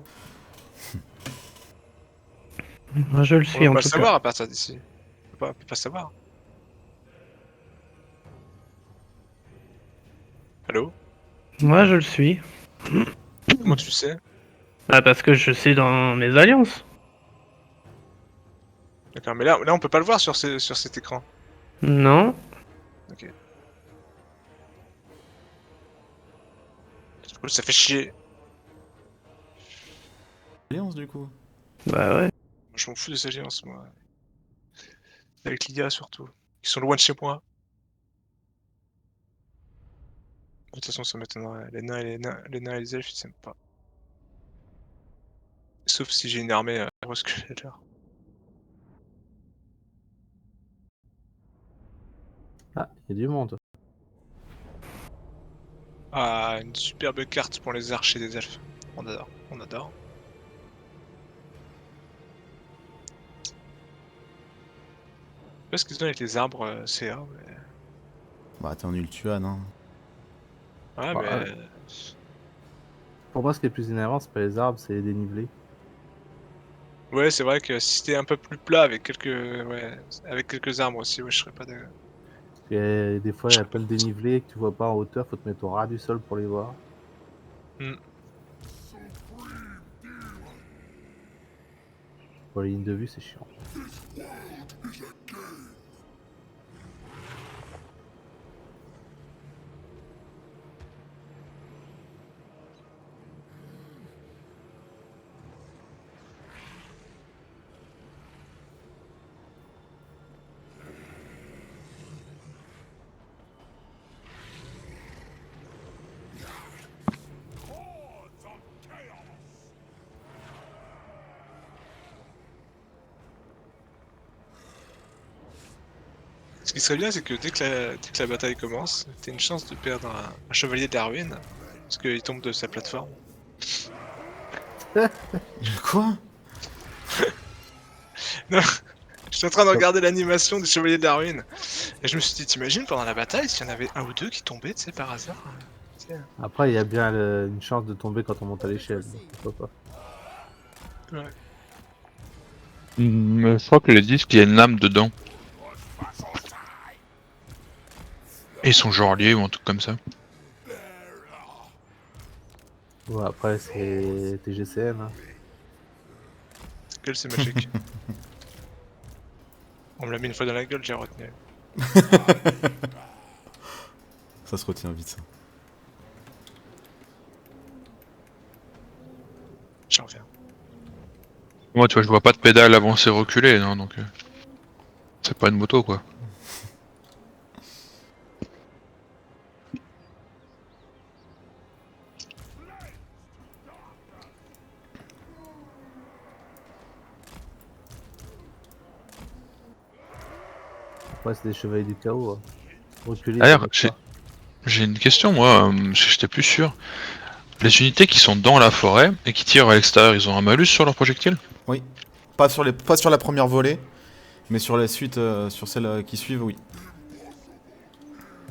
Moi, je le On suis peut en pas tout le savoir à partir d'ici. On peut pas savoir. Allô? cas. Moi, je le suis. Comment tu sais? Ah, parce que je suis dans mes alliances. D'accord, mais là on peut pas le voir sur cet écran. Non. Ok. Du coup, ça fait chier. Alliance, du coup. Bah ouais. Je m'en fous des alliances, moi. Avec l'IA surtout. Ils sont loin de chez moi. De toute façon, ça m'étonnerait. Les nains et les elfes, ils s'aiment pas. Sauf si j'ai une armée squelettaire. Ah, il y a du monde. Ah, une superbe carte pour les archers des elfes. On adore, on adore. Je sais pas ce qu'ils ont avec les arbres CA, mais... Bah, t'es en Ultuan, hein. Ouais, Bah, mais... Pour moi, ce qui est plus énervant, c'est pas les arbres, c'est les dénivelés. Ouais, c'est vrai que si c'était un peu plus plat avec quelques... Ouais, avec quelques arbres aussi, ouais, je serais pas d'accord. Et des fois, il y a plein de dénivelés que tu vois pas en hauteur, faut te mettre au ras du sol pour les voir. Hmm. Pour les lignes de vue, c'est chiant. Ce qui serait bien, c'est que dès que la bataille commence, t'as une chance de perdre un chevalier de la ruine, parce qu'il tombe de sa plateforme. Quoi? Non, j'étais en train de regarder l'animation des chevaliers de la ruine, et je me suis dit, t'imagines pendant la bataille, s'il y en avait un ou deux qui tombaient, tu sais, par hasard tu sais. Après, il y a bien une chance de tomber quand on monte à l'échelle, donc pourquoi pas. Ouais. Je crois que les disques, il y a une lame dedans. Et ils sont genre liés ou un truc comme ça. Ouais, après, c'est TGCM. Hein. Gueule, c'est magique. On me l'a mis une fois dans la gueule, j'ai retenu. Ça se retient vite, ça. J'en reviens. Moi, tu vois, je vois pas de pédale avancer reculer, non, donc... c'est pas une moto, quoi. Après, c'est des chevaliers du chaos. Hein. Reculer, D'ailleurs, ça va pas. j'ai une question, moi, j'étais plus sûr. Les unités qui sont dans la forêt et qui tirent à l'extérieur, ils ont un malus sur leurs projectiles? Oui. Pas sur la première volée, mais sur la suite, sur celles qui suivent, oui.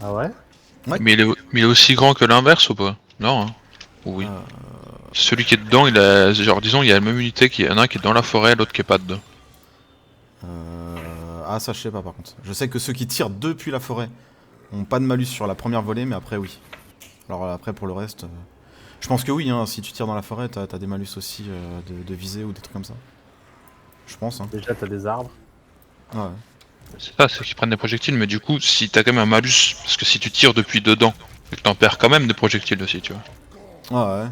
Ah ouais? Ouais. Mais il est aussi grand que l'inverse ou pas? Non, hein. Oui. Celui qui est dedans, il a... genre, disons, il y a la même unité, il y en a un qui est dans la forêt, l'autre qui est pas dedans. Ah, ça, je sais pas, par contre. Je sais que ceux qui tirent depuis la forêt ont pas de malus sur la première volée, mais après, oui. Alors après, pour le reste... Je pense que oui, hein, si tu tires dans la forêt, t'as des malus aussi de visée ou des trucs comme ça. Je pense, hein. Déjà, t'as des arbres. Ouais. C'est ça, c'est qu'ils prennent des projectiles, mais du coup, si t'as quand même un malus, parce que si tu tires depuis dedans, et que t'en perds quand même des projectiles aussi, tu vois. Ah ouais.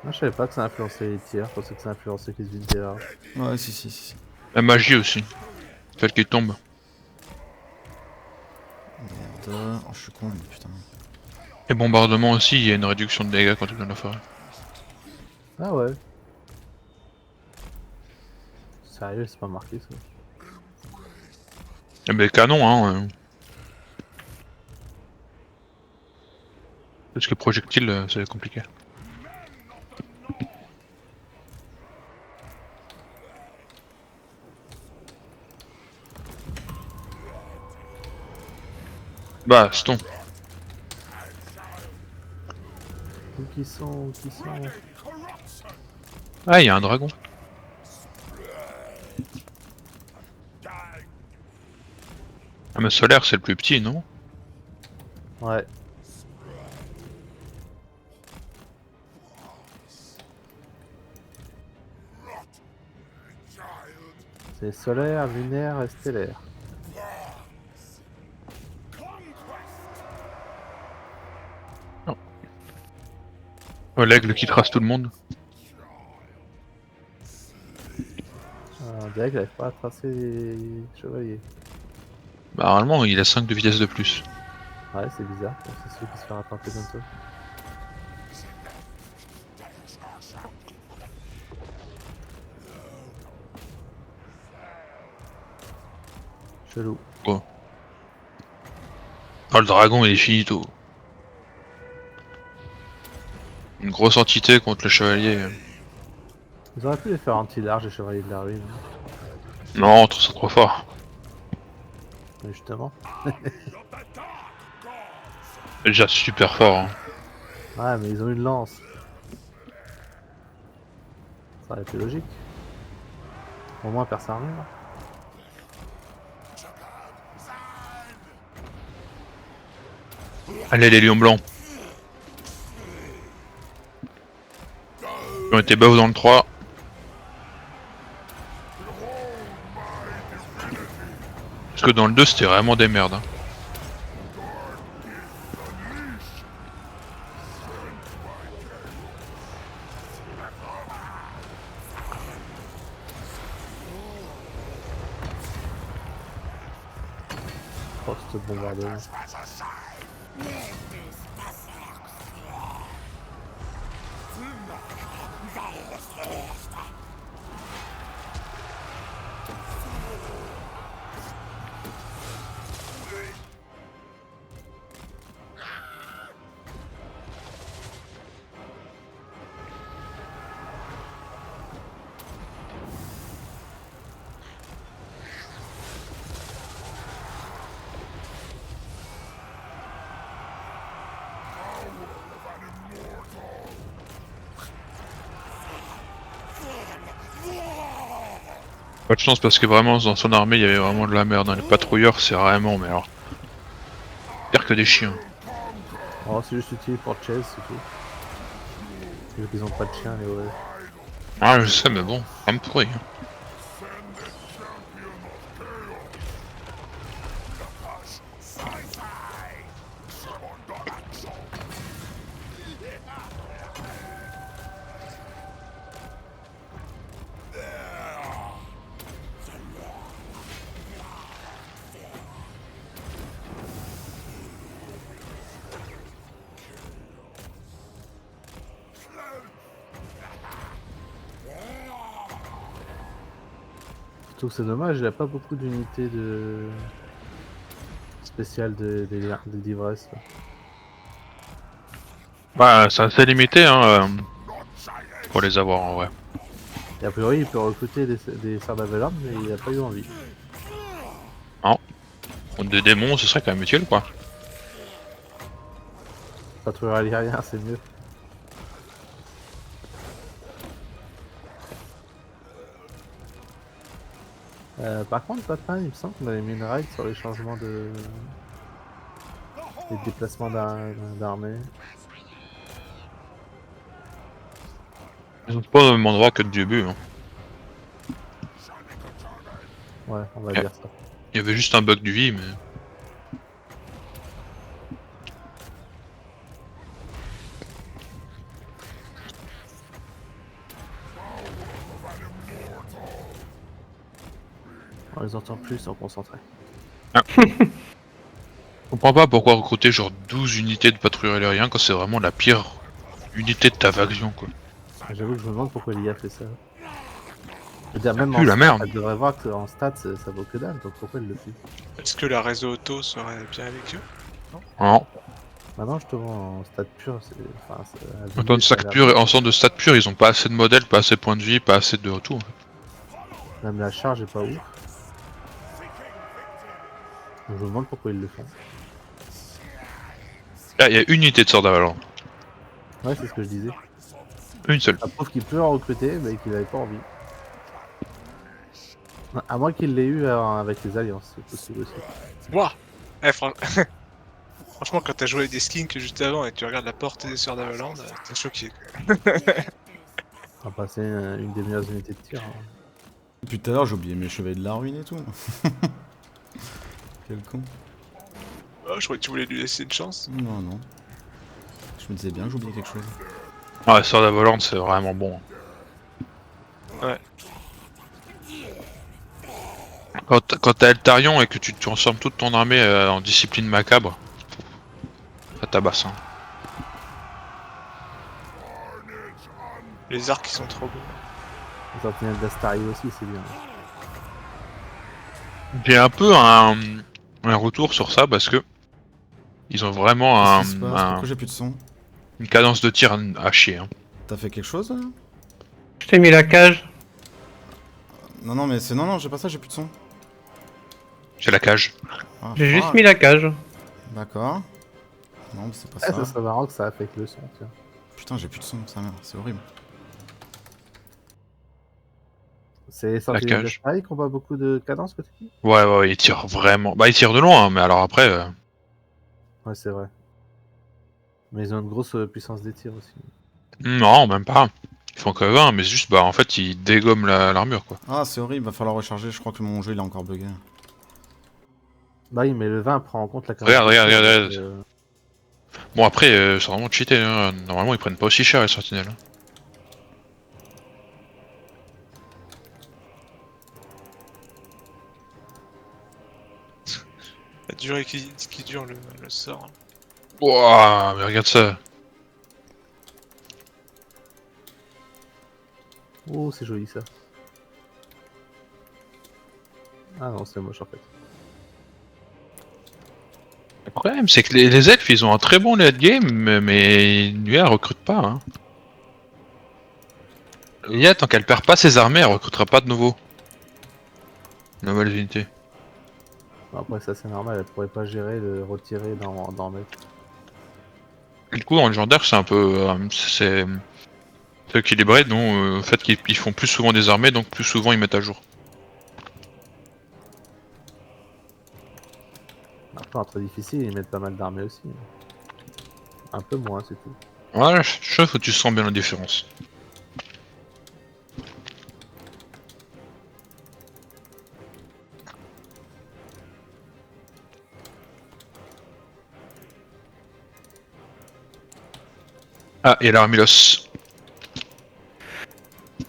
Ah, je savais pas que ça influençait les tirs, je pensais que ça influençait les unités. Ouais, si. La magie aussi. Celle qui tombe. Merde. Oh, je suis con, mais putain. Et bombardement aussi, il y a une réduction de dégâts quand tu es dans la forêt. Ah ouais. Sérieux, c'est pas marqué ça. Et ben canon, hein. Parce que projectile, c'est compliqué. Baston. Où qui sont? Ah, il y a un dragon. Ah, mais solaire, c'est le plus petit, non? Ouais. C'est solaire, lunaire et stellaire. Oh, l'aigle qui trace tout le monde. On dirait qu'il n'arrive pas à tracer les chevaliers. Bah, normalement, il a 5 de vitesse de plus. Ouais, c'est bizarre, c'est celui qui se fait rattraper bientôt. Chelou. Oh, le dragon, il est finito. Une grosse entité contre le chevalier. Ils auraient pu les faire anti-large, les chevaliers de la ruine. Non, tout ça trop fort. Mais justement. Déjà super fort. Hein. Ouais, mais ils ont une lance. Ça aurait été logique. Au moins, personne n'arrive. Allez, les lions blancs. Ils ont été buff dans le 3. Parce que dans le 2, c'était vraiment des merdes. Hein. Oh, ce bombardement. Pas de chance parce que vraiment dans son armée il y avait vraiment de la merde. Hein. Les patrouilleurs c'est vraiment, mais alors. Pire que des chiens. Oh, c'est juste utile pour chase, c'est tout. Vu qu'ils ont pas de chien, les ouais. Ah, je sais, mais bon, ça me pourrit. Hein. Surtout que c'est dommage, il a pas beaucoup d'unités de spéciales d'ivresse. Bah, c'est assez limité hein, pour les avoir en vrai. Et a priori, il peut recruter des Sardavelards, mais il a pas eu envie. Non. Contre des démons, ce serait quand même utile quoi. Patrouilleur algérien, c'est mieux. Par contre, Batman, il me semble qu'on avait mis une règle sur les changements les déplacements d'armée. Ils ont pas au même endroit que du début. Hein. Ouais, on va Ouais. dire ça. Il y avait juste un bug du vie, mais. On les entend plus, ils sont concentrés. Je comprends pas pourquoi recruter genre 12 unités de patrouilleurs aériens quand c'est vraiment la pire unité de ta faction quoi. J'avoue que je me demande pourquoi l'IA fait ça. Je veux dire, même pue en la stats, merde. elle devrait voir qu'en stats, ça vaut que dalle, donc pourquoi elle le fait? Est-ce que la réseau auto serait bien avec eux? Non. Maintenant, justement, en stats pur, c'est. Enfin, En temps de stats purs, en centre de stats purs, ils ont pas assez de modèles, pas assez de points de vie, pas assez de tout. Même la charge est pas ouf. Donc, je me demande pourquoi ils le font. Là, il y a une unité de Sword of Valor. Ouais, c'est ce que je disais. Une seule. Ça prouve qu'il peut en recruter, mais qu'il avait pas envie. À moins qu'il l'ait eu avec les alliances, c'est possible aussi. Wouah. Franchement, quand t'as joué avec des skins que juste avant et que tu regardes la portée des Sœurs d'Avaland, t'es choqué. On va passer une des meilleures unités de tir. Hein. Depuis tout à l'heure, j'ai oublié mes chevets de la ruine et tout. Quel con. Oh, je croyais que tu voulais lui laisser une chance. Non, non. Je me disais bien que j'oubliais quelque chose. Ouais, Sword of Valor, c'est vraiment bon. Ouais. Quand t'as Eltarion et que tu transformes toute ton armée en discipline macabre, ça tabasse. Hein. Les arcs ils sont trop beaux. Les sentinelles d'Astari aussi, c'est bien. J'ai un peu un retour sur ça parce que ils ont vraiment Qu'est-ce qui se passe Pourquoi j'ai plus de son? une cadence de tir à chier. Hein. T'as fait quelque chose là? Je t'ai mis la cage. Non, non, mais c'est. Non, non, j'ai pas ça, j'ai plus de son. J'ai la cage. Ah, J'ai juste fuck. mis la cage. D'accord. Non, mais c'est pas Ah, ça. ça serait marrant que ça affecte le son, tiens. Putain, j'ai plus de son, ça merde, c'est horrible. C'est les sentinelles cage. d'Astari qui ont pas beaucoup de cadence, que tu dis? Ouais, ils tirent vraiment. Bah, ils tirent de loin, hein, mais alors après. Ouais, c'est vrai. Mais ils ont une grosse puissance des tirs aussi. Non, même pas. Ils font que 20, mais juste, bah, en fait, ils dégomment l'armure, quoi. Ah, c'est horrible, va falloir recharger, je crois que mon jeu il est encore bugué. Bah oui, mais le 20 prend en compte la cadence. Regarde. des tirs, Bon, après, c'est vraiment cheaté. Hein. Normalement, ils prennent pas aussi cher, les sentinelles. Hein. La durée qui dure le sort. Wouah, mais regarde ça. Oh, c'est joli ça. Ah non, c'est moche en fait. Le problème, c'est que les elfes, ils ont un très bon late game, mais l'IA recrute pas. Hein. L'IA, tant qu'elle perd pas ses armées, elle recrutera pas de nouveau. Nouvelles unités. Bon, après, ça c'est normal, elle pourrait pas gérer le retirer dans mettre. Et du coup, en légendaire, c'est un peu. C'est équilibré, donc le fait qu'ils font plus souvent des armées, donc plus souvent ils mettent à jour. Après, entre difficile, ils mettent pas mal d'armées aussi. Un peu moins, c'est tout. Ouais, je trouve que tu sens bien la différence. Ah, et l'Armilos.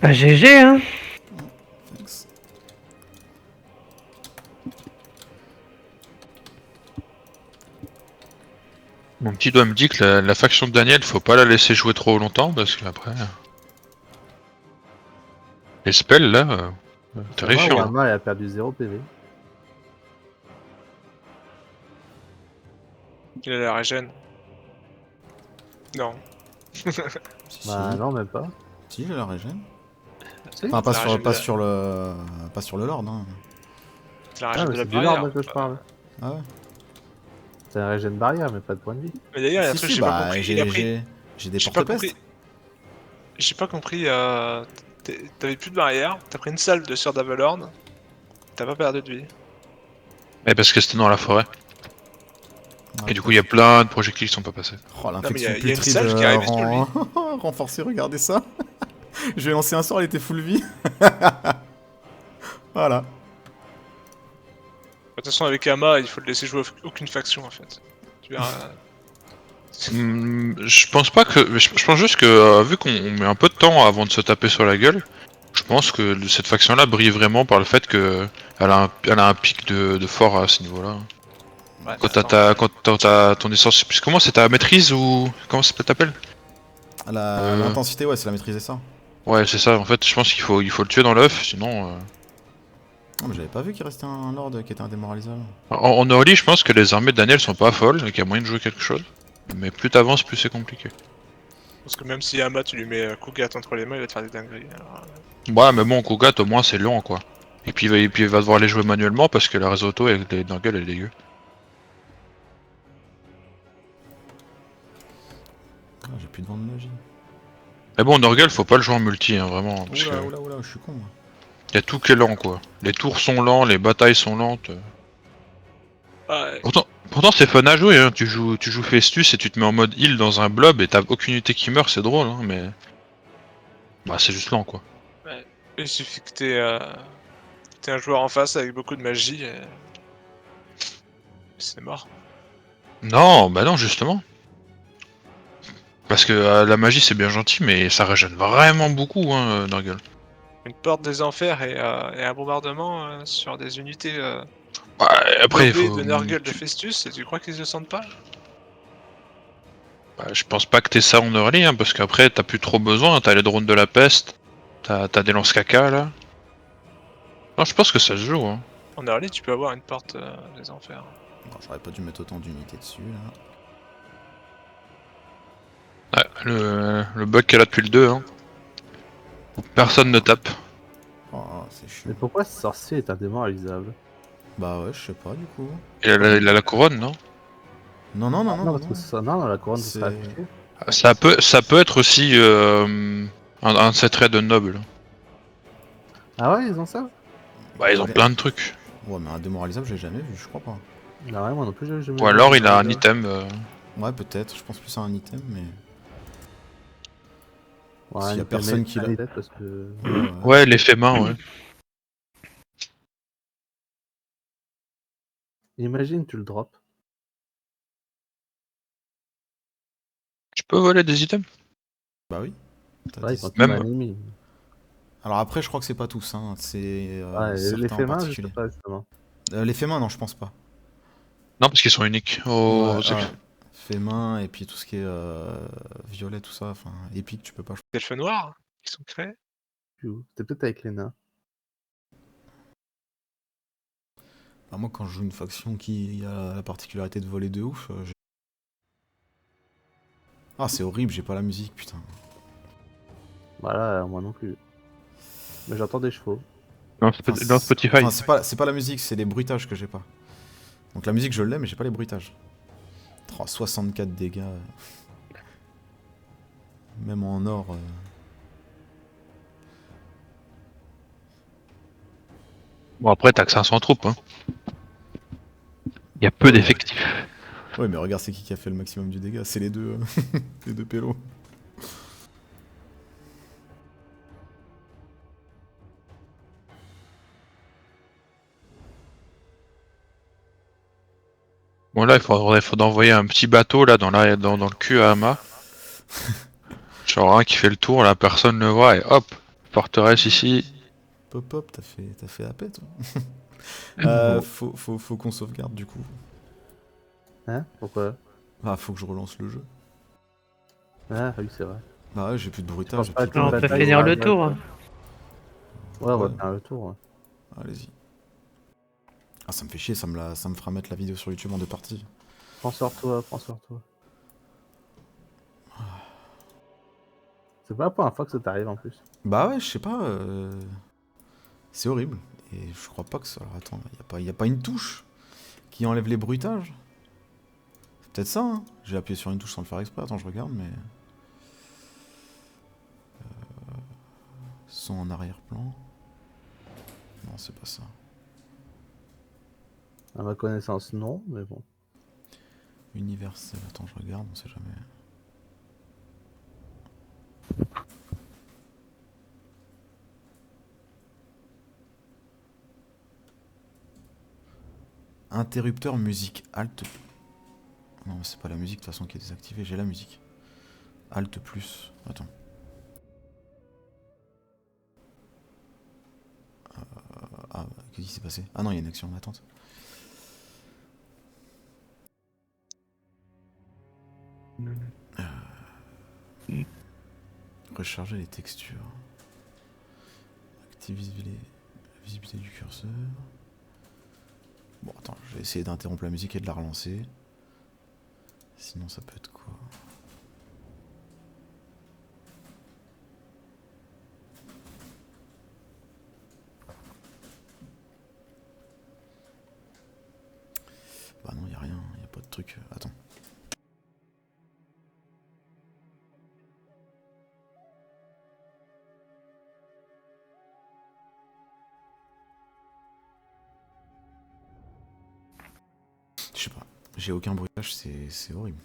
Bah GG hein. Thanks. Mon petit doigt me dit que la faction de Daniel, faut pas la laisser jouer trop longtemps parce qu'après. Les spells là, terrifiant. Warhammer, elle a perdu 0 PV. Il a la régène. Non. Si, Bah si. non, même pas. Si, j'ai la régène. Si. Enfin, pas La sur, régène pas de- sur le. Pas sur le Lord, hein. C'est la Ah, régène mais de la c'est du barrière. Lord que je parle. Ah ouais. C'est un régène barrière, mais pas de point de vie. Mais d'ailleurs, il y a un Si, truc si, j'ai pas bah, compris. Il a pris. j'ai des J'ai pas porte-pestes. compris. J'ai pas compris. T'avais plus de barrière. T'as pris une salle de Sœur d'Avalorn. T'as pas perdu de vie. Mais parce que c'était dans la forêt. Ouais, Et du coup, il y a plein de projectiles qui sont pas passés. Oh, mais l'infection y a une putride salle qui arrive sur lui. renforcée, regardez ça. Je vais lancer un sort, elle était full vie. Voilà. De toute façon, avec Ama, il faut le laisser jouer aucune faction en fait. Tu verras. Je pense pas que. Je pense juste que vu qu'on met un peu de temps avant de se taper sur la gueule, je pense que cette faction-là brille vraiment par le fait que elle a un pic de fort à ce niveau-là. Ouais, Quand attends, t'as ton essence, puis comment c'est ta maîtrise ou comment ça t'appelle? L'intensité, ouais, c'est la maîtriser ça. Ouais, c'est ça. En fait, je pense qu'il faut le tuer dans l'œuf, sinon. Non, mais j'avais pas vu qu'il restait un lord qui était indémoralisable. En early, je pense que les armées de Daniel sont pas folles et qu'il y a moyen de jouer quelque chose. Mais plus t'avances, plus c'est compliqué. parce que même si Ama, tu lui mets Kugat entre les mains, il va te faire des dingueries. Alors, Ouais, mais bon, Kogat au moins c'est lent quoi. Et puis, il va devoir les jouer manuellement parce que la réseau auto avec les Nurgle elle est dégueu. Ah, j'ai plus de vent de magie. Mais bon, Nurgle faut pas le jouer en multi, hein, vraiment. Parce Oula, que oula, oula, je suis con moi. y a tout qui est lent quoi. Les tours sont lents, les batailles sont lentes. ouais. Pourtant c'est fun à jouer, hein. Tu joues Festus et tu te mets en mode heal dans un blob et t'as aucune unité qui meurt, c'est drôle, hein, mais. Bah, c'est juste lent quoi. Ouais. Il suffit que t'aies un joueur en face avec beaucoup de magie et c'est mort. Non, bah non, justement. Parce que la magie c'est bien gentil, mais ça régène vraiment beaucoup, hein, Nurgle. Une porte des enfers et un bombardement sur des unités Ouais, après, il blobées faut. de Nurgle de Festus, et tu crois qu'ils le sentent pas? Bah, je pense pas que t'aies ça en early, hein, parce qu'après t'as plus trop besoin, t'as les drones de la peste, t'as des lance-caca là. Non, je pense que ça se joue, hein. En early, tu peux avoir une porte des enfers. Non, j'aurais pas dû mettre autant d'unités dessus là. Ouais, le bug qu'elle a depuis le 2, hein. Personne ne tape. Oh, c'est chiant. Mais pourquoi ce sorcier est indémoralisable? Bah ouais, je sais pas du coup. Il a la couronne, non? Non, non, non, non, parce non. que ça, non, la couronne, ça sera C'est- affiché. Ça peut être aussi un set raid de noble. Ah ouais, ils ont ça? Bah, ils ont Ouais. plein de trucs. Ouais, mais un démoralisable, j'ai jamais vu, je crois pas. Ah ouais, moi non plus, j'ai jamais Ou vu alors il a un indémoralisable. item. Ouais, peut-être, je pense plus à un item, mais. Ouais, S'il y a un personne item, qui l'a. peut-être, parce que... Ouais, l'effet main, ouais. Imagine, tu le drops. Tu peux voler des items? Bah oui. T'as Ouais, des- quand tu Même- m'as ennemi. Alors après, je crois que c'est pas tous, hein. C'est Ouais, certains l'effet en main, je particulier. sais pas, justement. Les faits main, non, je pense pas. Non, parce qu'ils sont uniques. Ouais, ouais. Fait main et puis tout ce qui est violet, tout ça, enfin épique, tu peux pas. Elfes noirs qui sont créés. C'était peut-être avec les nains. Bah, moi, quand je joue une faction qui a la particularité de voler de ouf, ah, c'est horrible, j'ai pas la musique, putain. Voilà, moi non plus. Mais j'entends des chevaux. Dans Enfin, Spotify. Enfin, c'est pas la musique, c'est les bruitages que j'ai pas. Donc la musique, je l'ai, mais j'ai pas les bruitages. Oh, 64 dégâts. Même en or. Bon, après, t'as que 500 troupes, hein. Il y a peu d'effectifs. Ouais, mais regarde, c'est qui a fait le maximum du dégât? C'est les deux, les deux pélos. Bon, là, il faudrait envoyer un petit bateau là dans le cul à Hama. Genre un qui fait le tour, là, personne ne le voit, et hop, forteresse ici. Pop hop, t'as fait la paix, toi. Bon. Faut qu'on sauvegarde du coup. Hein? Pourquoi? Ah, faut que je relance le jeu. Ah oui, c'est vrai. Bah ouais, j'ai plus de bruitage, j'ai pas plus que de Non, on le peut bataille, finir ouais, le ouais. tour. Ouais, on va Ouais. faire le tour. Ouais. Allez-y. Ah, ça me fait chier, ça me fera mettre la vidéo sur YouTube en deux parties. Prends sur toi, prends sur toi. C'est pas la première fois que ça t'arrive en plus. Bah ouais, je sais pas. C'est horrible. Et je crois pas que ça. Alors attends, y a pas une touche qui enlève les bruitages? C'est peut-être ça, hein. J'ai appuyé sur une touche sans le faire exprès. Attends, je regarde, mais. Son en arrière-plan. Non, c'est pas ça. À ma connaissance, non, mais bon. Universel. Attends, je regarde, on sait jamais. Interrupteur musique. Alt. Non, c'est pas la musique de toute façon qui est désactivée. J'ai la musique. Alt plus. Attends. Ah, qu'est-ce qui s'est passé? Ah non, il y a une action en attente. Recharger les textures. Activer la visibilité du curseur. Bon, attends, je vais essayer d'interrompre la musique et de la relancer. Sinon, ça peut être quoi? Bah non, y a rien, y a pas de truc. Attends. Je sais pas. J'ai aucun bruitage, c'est horrible.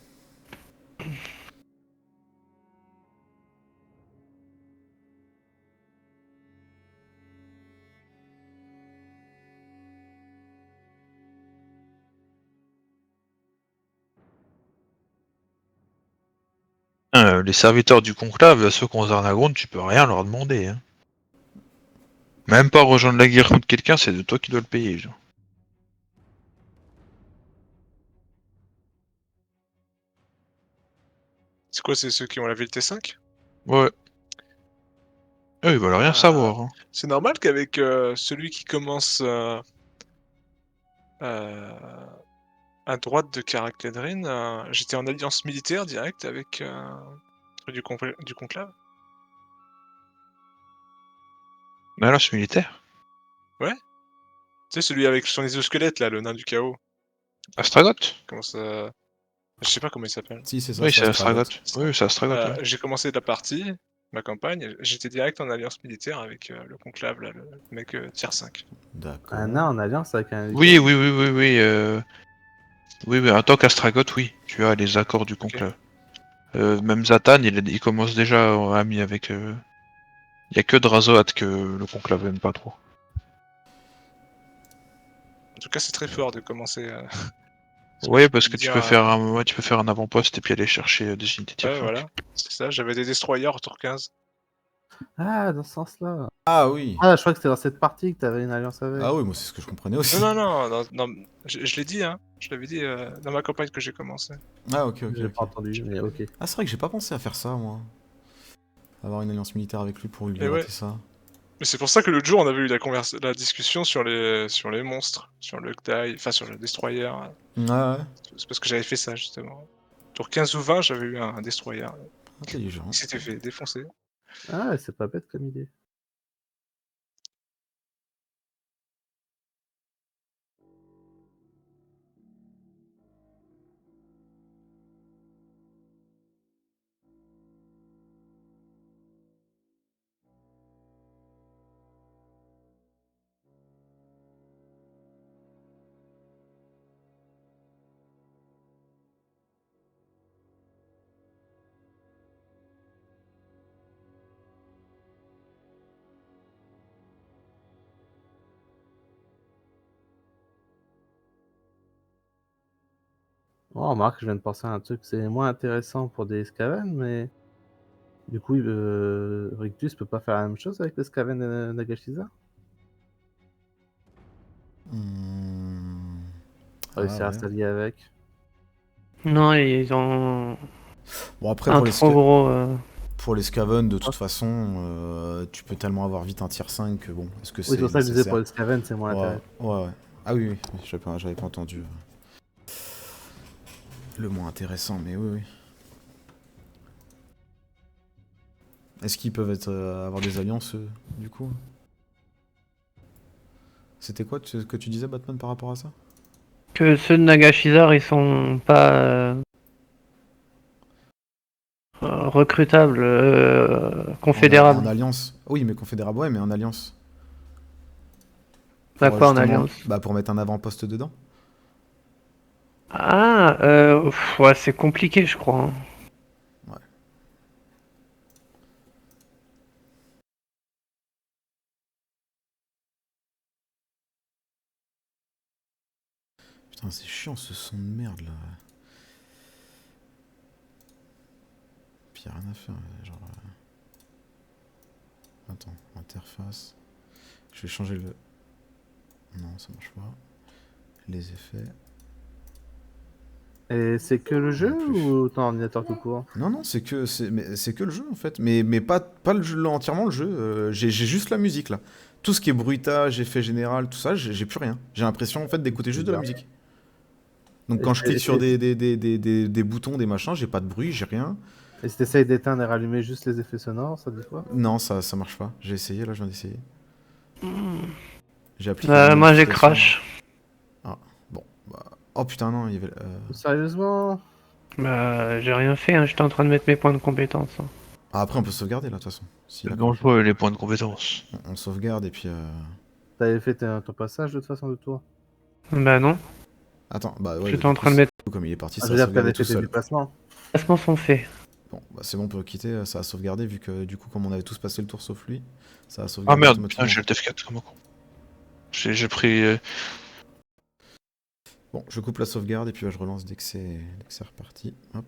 Les serviteurs du conclave, ceux qui ont Zarnagrund, tu peux rien leur demander. Hein. Même pas rejoindre la guerre contre quelqu'un, c'est de toi qui dois le payer. Genre. C'est quoi, c'est ceux qui ont lavé le T5? Ouais. Eux, ils veulent rien savoir. Hein. C'est normal qu'avec celui qui commence à droite de Karakladrin, j'étais en alliance militaire direct avec du conclave. Mais là, c'est militaire. Ouais. Tu sais, celui avec son exosquelette, là, le nain du chaos. Astragot. Comment ça... Je sais pas comment il s'appelle. Si, c'est ça, Oui, c'est c'est Astragot. Astragot. Oui, c'est Astragot. Ouais. J'ai commencé la partie, ma campagne, j'étais direct en alliance militaire avec le conclave, là, le mec tier 5. D'accord. Un nain en alliance avec un. Oui, oui, oui, oui, oui. Oui, mais en tant qu'Astragot, oui. Tu as les accords du conclave. Même Zatan, il commence déjà ami avec. Il y a que Drazoat que le conclave aime pas trop. En tout cas, c'est très fort de commencer. Oui, parce que dire, tu peux faire un avant-poste et puis aller chercher des unités tier Ouais, 5. voilà, c'est ça, j'avais des destroyers au tour 15. Ah, dans ce sens-là. Ah oui. Ah, je crois que c'était dans cette partie que t'avais une alliance avec. Ah oui, moi c'est ce que je comprenais aussi. Non, non, non, je l'ai dit, hein. Je l'avais dit dans ma campagne que j'ai commencé. Ah ok, ok. J'ai ok. pas entendu, mais ok. Ah c'est vrai que j'ai pas pensé à faire ça moi. Avoir une alliance militaire avec lui pour lui Et ouais. gratter ça. Mais c'est pour ça que l'autre jour, on avait eu la discussion sur les monstres, sur le Gdai, enfin sur le destroyer. Ouais, ouais. C'est parce que j'avais fait ça, justement. Tour 15 ou 20, j'avais eu un destroyer. Intelligent. Il s'était fait défoncer. Ah, c'est pas bête comme idée. Oh, remarque, je viens de penser à un truc, c'est moins intéressant pour des Skaven, mais du coup, Rictus peut pas faire la même chose avec le Skaven de Nagashisa? Réussir à ouais. s'allier avec. Non, ils ont Bon après un pour les, trop gros. pour les Skaven de toute façon, tu peux tellement avoir vite un tier 5 que bon, est-ce que Oui, c'est c'est pour ça que je disais nécessaire? pour les Skaven, c'est moins Ouais, intéressant. ouais. Ah oui, oui, j'avais pas entendu. Le moins intéressant, mais oui, oui. Est-ce qu'ils peuvent avoir des alliances, du coup? C'était quoi ce que tu disais, Batman, par rapport à ça? Que ceux de Nagashizar, ils sont pas recrutables, confédérables. En alliance? Oui, mais confédérable, ouais, mais en alliance. Bah Pour, quoi en justement, alliance? bah, pour mettre un avant-poste dedans? Ah, ouais, c'est compliqué, je crois. Hein. Ouais. Putain, c'est chiant ce son de merde là. Puis y a rien à faire, genre. Attends, interface. Je vais changer le. Non, ça marche pas. Les effets. Et c'est que le jeu Non plus. ou ton ordinateur tout court? Non, non, c'est que le jeu en fait. Mais pas le jeu, entièrement le jeu. J'ai juste la musique là. Tout ce qui est bruitage, effet général, tout ça, j'ai plus rien. J'ai l'impression en fait d'écouter juste de la musique. Donc quand je clique sur des boutons, des machins, j'ai pas de bruit, j'ai rien. Et si t'essayes d'éteindre et rallumer juste les effets sonores, ça dit quoi? Non, ça marche pas. J'ai essayé, là je viens d'essayer. J'ai appliqué la Moi j'ai modification. crash. Ah, bon. Bah... Oh putain, non, il y avait. Sérieusement? Bah j'ai rien fait, hein. J'étais en train de mettre mes points de compétence. Hein. Ah, après on peut sauvegarder là, de toute façon. Si, là, Mange-toi les points de compétence. on sauvegarde et puis. T'avais fait ton passage de toute façon de tour? Bah non, Attends, bah ouais. j'étais en train de mettre. Comme il est parti, Ah, ça je veux a dire, sauvegardé t'avais tout fait tes seul. déplacements. Les placements sont faits. Bon, bah c'est bon, on peut quitter, ça a sauvegardé vu que du coup, comme on avait tous passé le tour sauf lui, ça a Ah sauvegardé merde, automatiquement. putain, j'ai le TF4 comme un con. J'ai pris. Bon, je coupe la sauvegarde et puis je relance dès que c'est reparti. Hop.